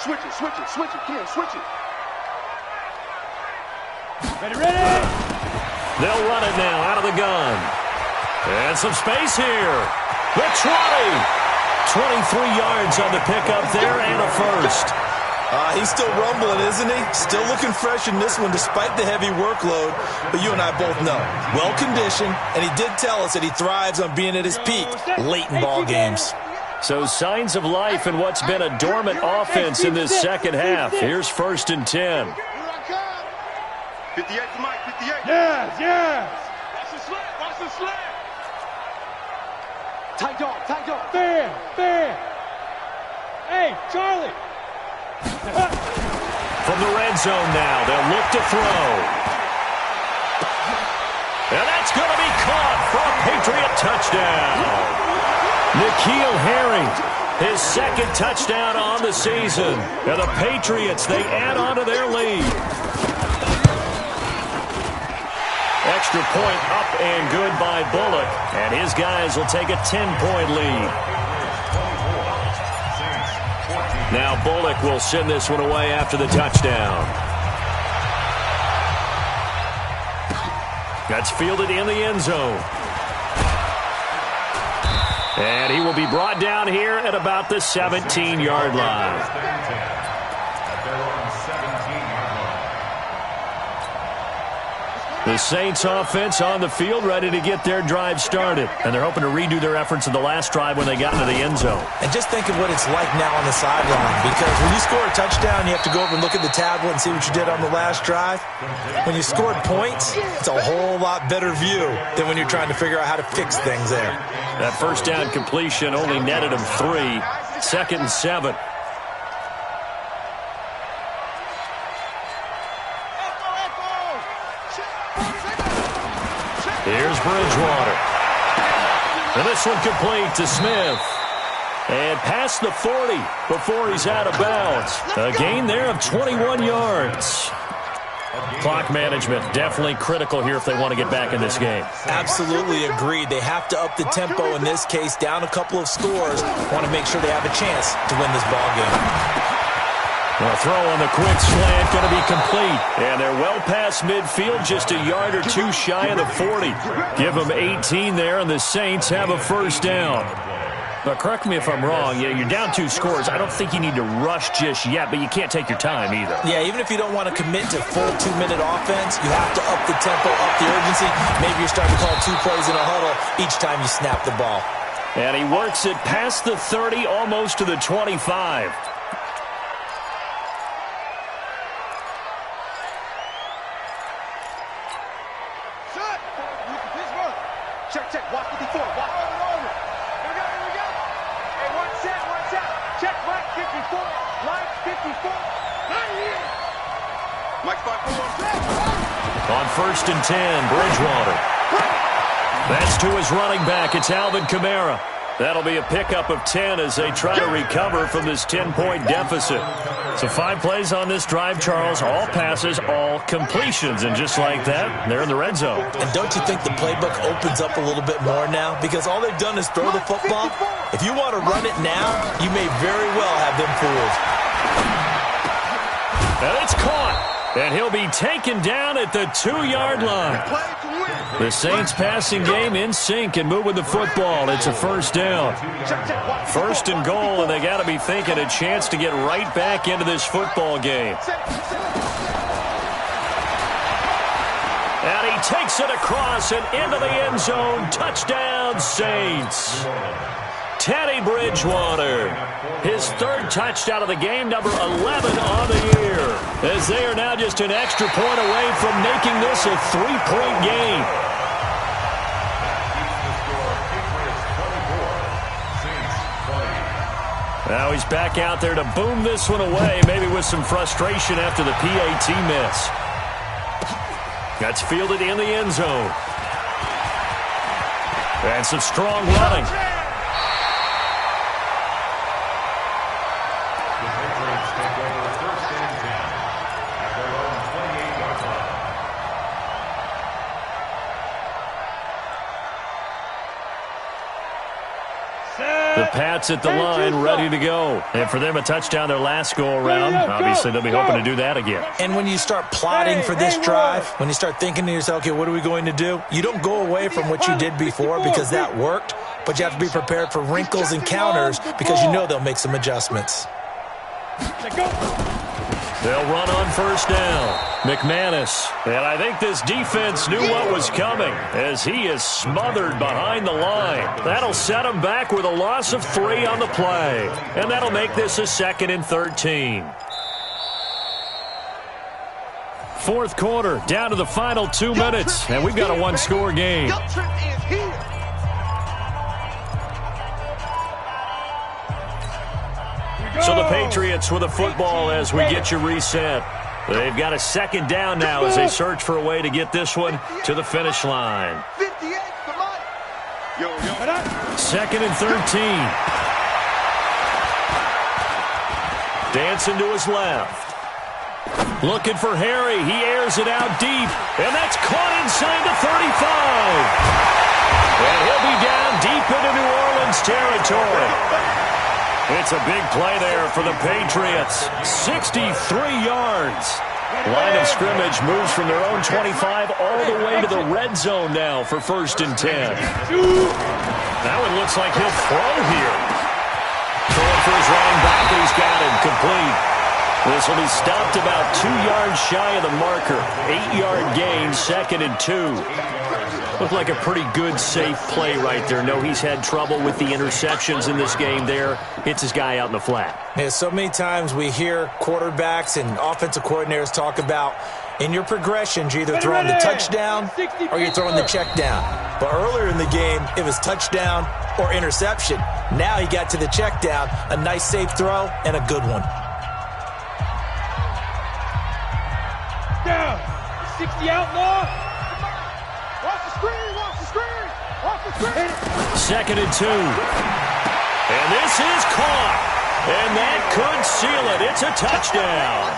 Switch it. Come on, switch it. Ready! They'll run it now out of the gun. And some space here. The 20. 23 yards on the pickup there and a first. He's still rumbling, isn't he? Still looking fresh in this one despite the heavy workload. But you and I both know, well-conditioned, and he did tell us that he thrives on being at his peak late in ball games. So signs of life in what's been a dormant offense in this second half. Here's 1st and 10. 58 to Mike, 58. Yes, yes. Watch the slant. Watch the slant. Tight dog, tight dog. Fair, fair. Hey, Charlie. From the red zone now, they'll look to throw. And that's going to be caught for a Patriot touchdown. N'Keal Harry, his second touchdown on the season. And the Patriots, they add on to their lead. Extra point up and good by Bullock. And his guys will take a 10-point lead. Now Bullock will send this one away after the touchdown. That's fielded in the end zone. And he will be brought down here at about the 17-yard line. The Saints offense on the field ready to get their drive started. And they're hoping to redo their efforts in the last drive when they got into the end zone. And just think of what it's like now on the sideline. Because when you score a touchdown, you have to go over and look at the tablet and see what you did on the last drive. When you scored points, it's a whole lot better view than when you're trying to figure out how to fix things there. That first down completion only netted him 3. 2nd and 7. Here's Bridgewater. And this one complete to Smith. And past the 40 before he's out of bounds. A gain there of 21 yards. Clock management definitely critical here if they want to get back in this game. Absolutely agreed. They have to up the tempo in this case, down a couple of scores. Want to make sure they have a chance to win this ball game. The throw on the quick slant going to be complete. And they're well past midfield, just a yard or two shy of the 40. Give them 18 there, and the Saints have a first down. But correct me if I'm wrong. Yeah, you're down 2 scores. I don't think you need to rush just yet, but you can't take your time either. Yeah, even if you don't want to commit to full 2-minute offense, you have to up the tempo, up the urgency. Maybe you're starting to call 2 plays in a huddle each time you snap the ball. And he works it past the 30, almost to the 25. Check, watch 54, watch over. Here we go. Hey, watch out. Check, Mike 54, Mike 54. Right here. Mike 54. On 1st and 10, Bridgewater. That's to his running back. It's Alvin Kamara. That'll be a pickup of 10 as they try to recover from this 10-point deficit. So 5 plays on this drive, Charles. All passes, all completions. And just like that, they're in the red zone. And don't you think the playbook opens up a little bit more now? Because all they've done is throw the football. If you want to run it now, you may very well have them fooled. And it's caught. And he'll be taken down at the 2-yard line. The Saints passing game in sync and moving the football. It's a first down. 1st and goal, and they got to be thinking a chance to get right back into this football game. And he takes it across and into the end zone. Touchdown, Saints. Teddy Bridgewater, his 3rd touchdown of the game, number 11 on the year, as they are now just an extra point away from making this a 3-point game. Now he's back out there to boom this one away, maybe with some frustration after the PAT miss. That's fielded in the end zone. And some strong running. Set. The Pats at the line, ready to go. And for them, a touchdown their last go-around. Obviously, they'll be hoping to do that again. And when you start plotting for this drive, when you start thinking to yourself, okay, what are we going to do? You don't go away from what you did before because that worked, but you have to be prepared for wrinkles and counters because you know they'll make some adjustments. They'll run on first down. McManus. And I think this defense knew what was coming as he is smothered behind the line. That'll set him back with a loss of 3 on the play. And that'll make this a 2nd and 13. Fourth quarter, down to the final 2 minutes. And we've got a one-score game. So the Patriots with the football as we get you reset. They've got a 2nd down now as they search for a way to get this one to the finish line. 2nd and 13. Dancing to his left. Looking for Harry. He airs it out deep. And that's caught inside the 35. And he'll be down deep into New Orleans territory. It's a big play there for the Patriots. 63 yards. Line of scrimmage moves from their own 25 all the way to the red zone now for 1st and 10. That one looks like he'll throw here. Throwing for his running back, and he's got him complete. This will be stopped about 2 yards shy of the marker. 8-yard gain, 2nd and 2. Looked like a pretty good, safe play right there. No, he's had trouble with the interceptions in this game there. Hits his guy out in the flat. Yeah, so many times we hear quarterbacks and offensive coordinators talk about in your progressions, you're either throwing the touchdown or you're throwing the check down. But earlier in the game, it was touchdown or interception. Now he got to the check down, a nice safe throw, and a good one. Down. 60 outlaw. Watch the screen. Watch the screen. Watch the screen. 2nd and 2. And this is caught. And that could seal it. It's a touchdown.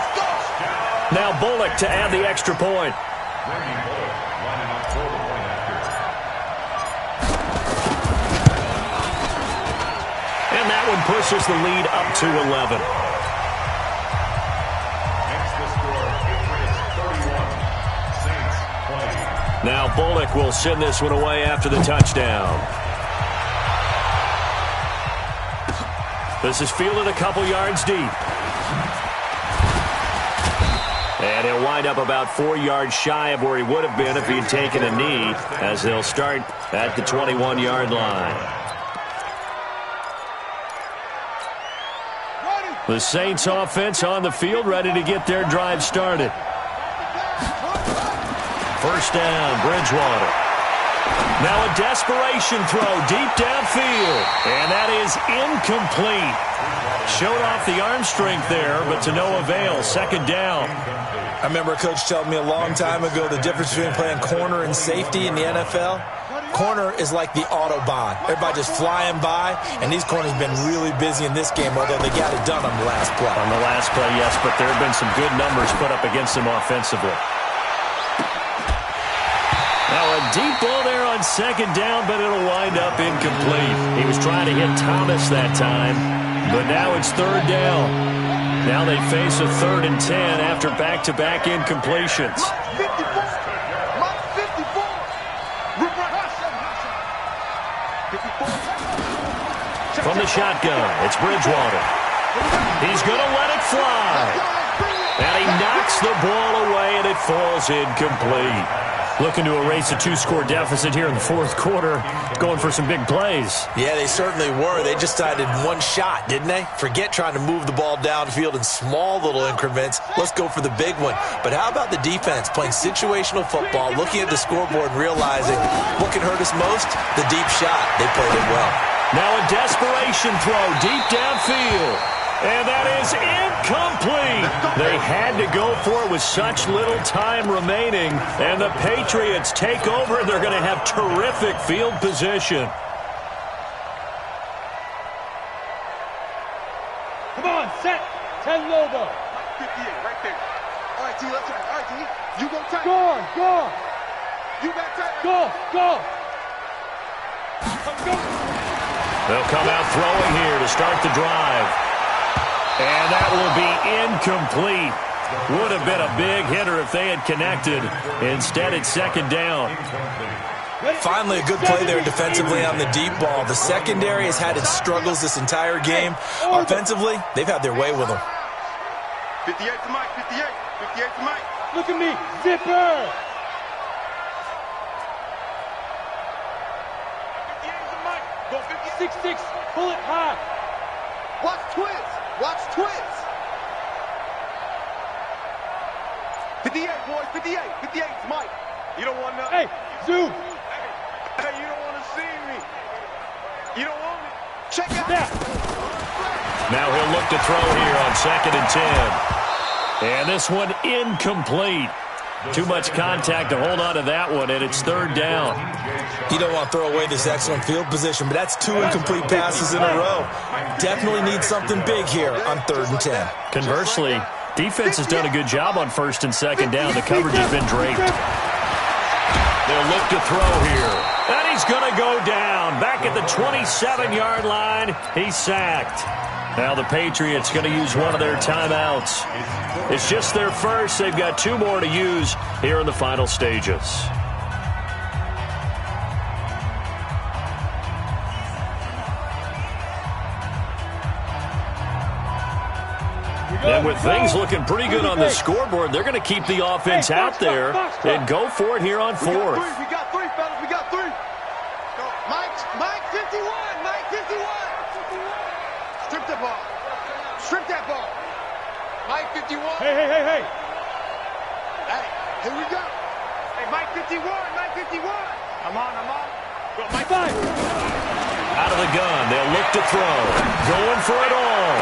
Now Bullock to add the extra point. And that one pushes the lead up to 11. Now Bullock will send this one away after the touchdown. This is fielded a couple yards deep. And he'll wind up about 4 yards shy of where he would have been if he had taken a knee, as they'll start at the 21-yard line. The Saints offense on the field, ready to get their drive started. First down, Bridgewater. Now a desperation throw deep downfield. And that is incomplete. Showed off the arm strength there, but to no avail. 2nd down. I remember a coach telling me a long time ago the difference between playing corner and safety in the NFL. Corner is like the Autobahn. Everybody just flying by, and these corners have been really busy in this game, although they got it done on the last play. On the last play, yes, but there have been some good numbers put up against them offensively. Now a deep ball there on 2nd down, but it'll wind up incomplete. He was trying to hit Thomas that time, but now it's 3rd down. Now they face a 3rd and 10 after back-to-back incompletions. From the shotgun, it's Bridgewater. He's going to let it fly. And he knocks the ball away, and it falls incomplete. Looking to erase a 2-score deficit here in the 4th quarter, going for some big plays. Yeah, they certainly were. They just decided one shot, didn't they? Forget trying to move the ball downfield in small little increments. Let's go for the big one. But how about the defense playing situational football, looking at the scoreboard and realizing what can hurt us most? The deep shot. They played it well. Now a desperation throw deep downfield. And that is incomplete. They had to go for it with such little time remaining. And the Patriots take over, and they're going to have terrific field position. Come on, set. 10 Lobo. 58 right there. All right, T, let's try. All right, T, you go tight. Go on, go on. You back tight. Go, go. Go. They'll come out throwing here to start the drive. And that will be incomplete. Would have been a big hitter if they had connected. Instead, it's second down. Finally, a good play there defensively on the deep ball. The secondary has had its struggles this entire game. Offensively, they've had their way with them. 58 to Mike, 58. 58 to Mike. Look at me, zipper. 58 to Mike. Go 6-6, pull it high. Watch twins. Watch twins. 58, boys. 58. 58 to Mike. You don't want nothing. Hey, zoom. Hey, you don't want to see me. You don't want me. Check it out. Now he'll look to throw here on 2nd and 10. And this one incomplete. Too much contact to hold on to that one, and it's 3rd down. You don't want to throw away this excellent field position, but that's 2 incomplete passes in a row. Definitely need something big here on 3rd and 10. Conversely, defense has done a good job on 1st and 2nd down. The coverage has been draped. They'll look to throw here. And he's going to go down. Back at the 27-yard line, he's sacked. Now the Patriots going to use one of their timeouts. It's just their first. They've got 2 more to use here in the final stages. And with things looking pretty good on the scoreboard, they're going to keep the offense out there and go for it here on 4th. We got 3, fellas. We got 3. Mike 51. Mike 51. Strip the ball. Strip that ball. Mike 51. Hey. Hey, here we go. Hey, Mike 51. Mike 51. I'm on. Go, Mike 5. Out of the gun, they'll look to throw. Going for it all.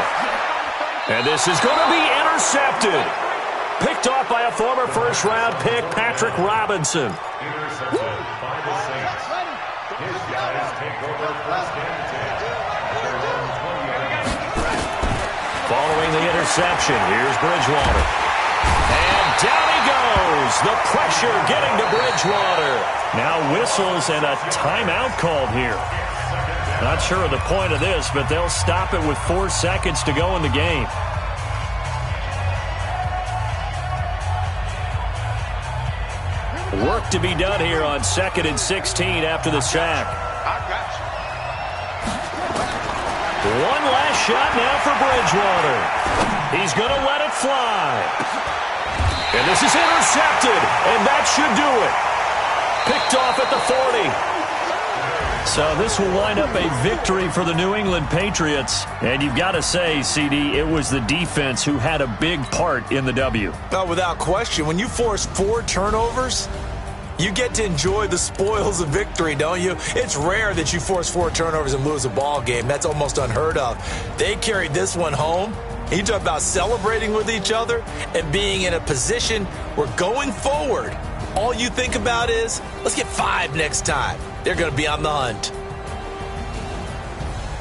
And this is going to be intercepted. Picked off by a former first-round pick, Patrick Robinson. Intercepted by the Saints. His guys take over 1st and 10. Following the interception, here's Bridgewater. And down he goes. The pressure getting to Bridgewater. Now whistles and a timeout called here. Not sure of the point of this, but they'll stop it with 4 seconds to go in the game. Work to be done here on 2nd and 16 after the sack. One last shot now for Bridgewater. He's going to let it fly. And this is intercepted, and that should do it. Picked off at the 40. So this will wind up a victory for the New England Patriots. And you've got to say, CD, it was the defense who had a big part in the W. Well, without question, when you force 4 turnovers, you get to enjoy the spoils of victory, don't you? It's rare that you force 4 turnovers and lose a ball game. That's almost unheard of. They carried this one home. You talk about celebrating with each other and being in a position where going forward, all you think about is, let's get 5 next time. They're going to be on the hunt.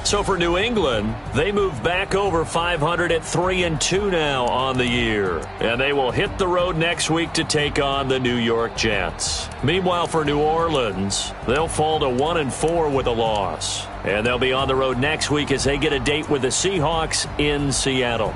So for New England, they move back over 500 at 3-2 now on the year. And they will hit the road next week to take on the New York Jets. Meanwhile, for New Orleans, they'll fall to 1-4 with a loss. And they'll be on the road next week as they get a date with the Seahawks in Seattle.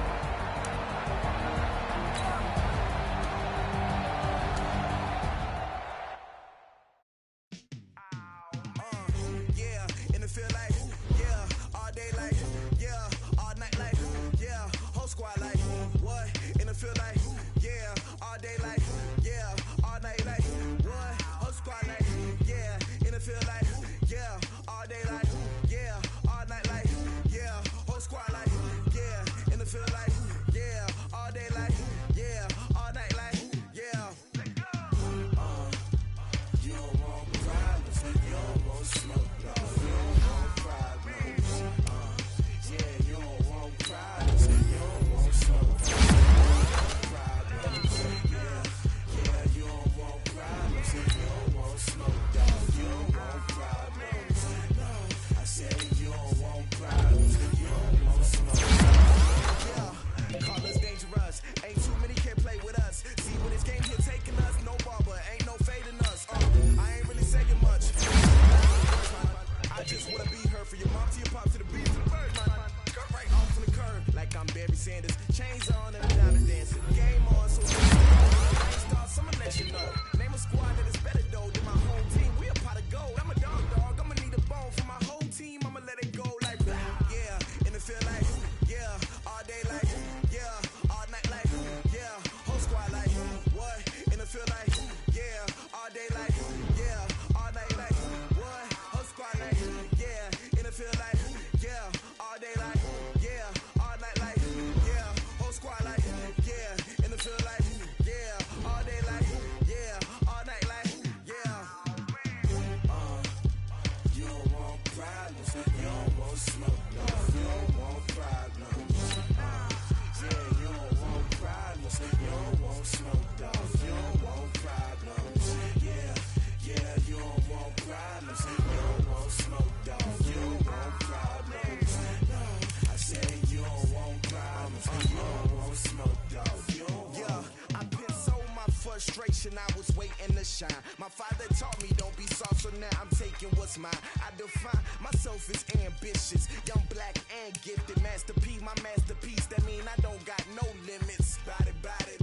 problems. Yeah, you don't want problems. You don't want smoke, dog. You don't want problems. Yeah, you don't want problems. You don't want smoke, dog. You don't want problems. No, I said you don't want problems. You don't want smoke, dog. You don't want. Yeah, I been so my frustration, I was waiting to shine. My father taught me don't be soft, so now I'm taking what's mine. I define myself as ambitious, young, black, and gifted. Masterpiece, my masterpiece, that mean I don't got no limits. Bout it,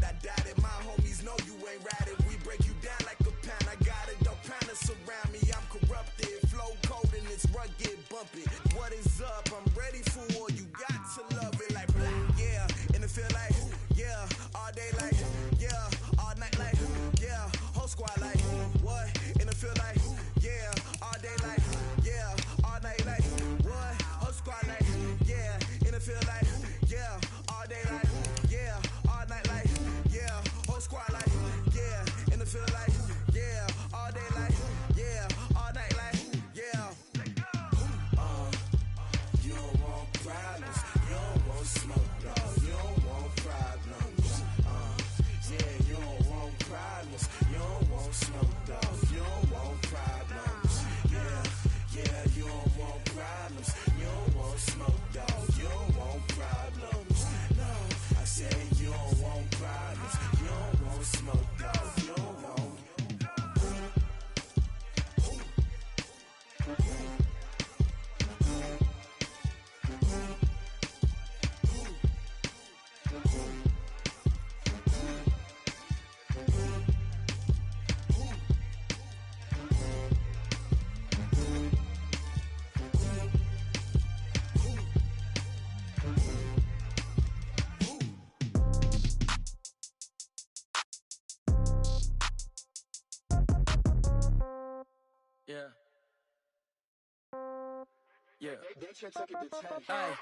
I doubt it. My homies know you ain't ratted. We break you down like a pound. I got it, don't pound us around me. I'm corrupted, flow cold and it's rugged, bumpy. What is up? I'm ready for war. You got to love it like black, yeah. And it feel like, yeah, all day like, yeah, all night like, yeah, whole squad like, what? And it feel like, yeah, all day like, yeah, all night like, what? Whole squad like, yeah, and it feel like, yeah, all day like, yeah, all night like, yeah, whole squad like, yeah, and it feel like, yeah, all day like, yeah, all night like, yeah. You don't want problems. You don't want smoke, dog. You don't want problems. Yeah, you don't want problems. You don't want smoke, dog. You don't want problems. Yeah, you don't want problems. You don't want smoke, dog. You don't want problems. No, I said you don't want problems. You don't want smoke, dog. You don't want. Yeah. Yeah. Hey,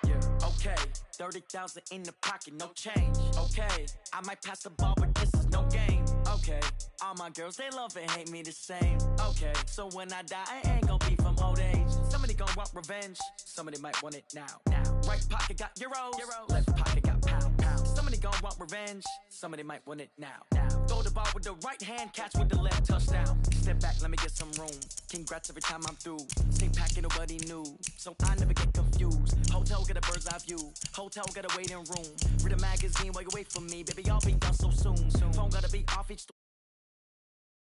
Yeah. Okay. 30,000 in the pocket, no change. Okay. I might pass the ball, but this is no game. Okay. All my girls, they love and hate me the same. Okay. So when I die, I ain't gon' be from old age. Somebody gon' want revenge. Somebody might want it now. Right pocket got euros. Left pocket got pound. Somebody gon' want revenge. Somebody might want it now. Throw the ball with the right hand, catch with the left, touchdown. Step back, let me get some room. Congrats every time I'm through. Stay packing, nobody knew, so I never get confused. Hotel got a bird's eye view. Hotel got a waiting room. Read a magazine while you wait for me, baby. I'll be done so soon. Phone gotta be off each.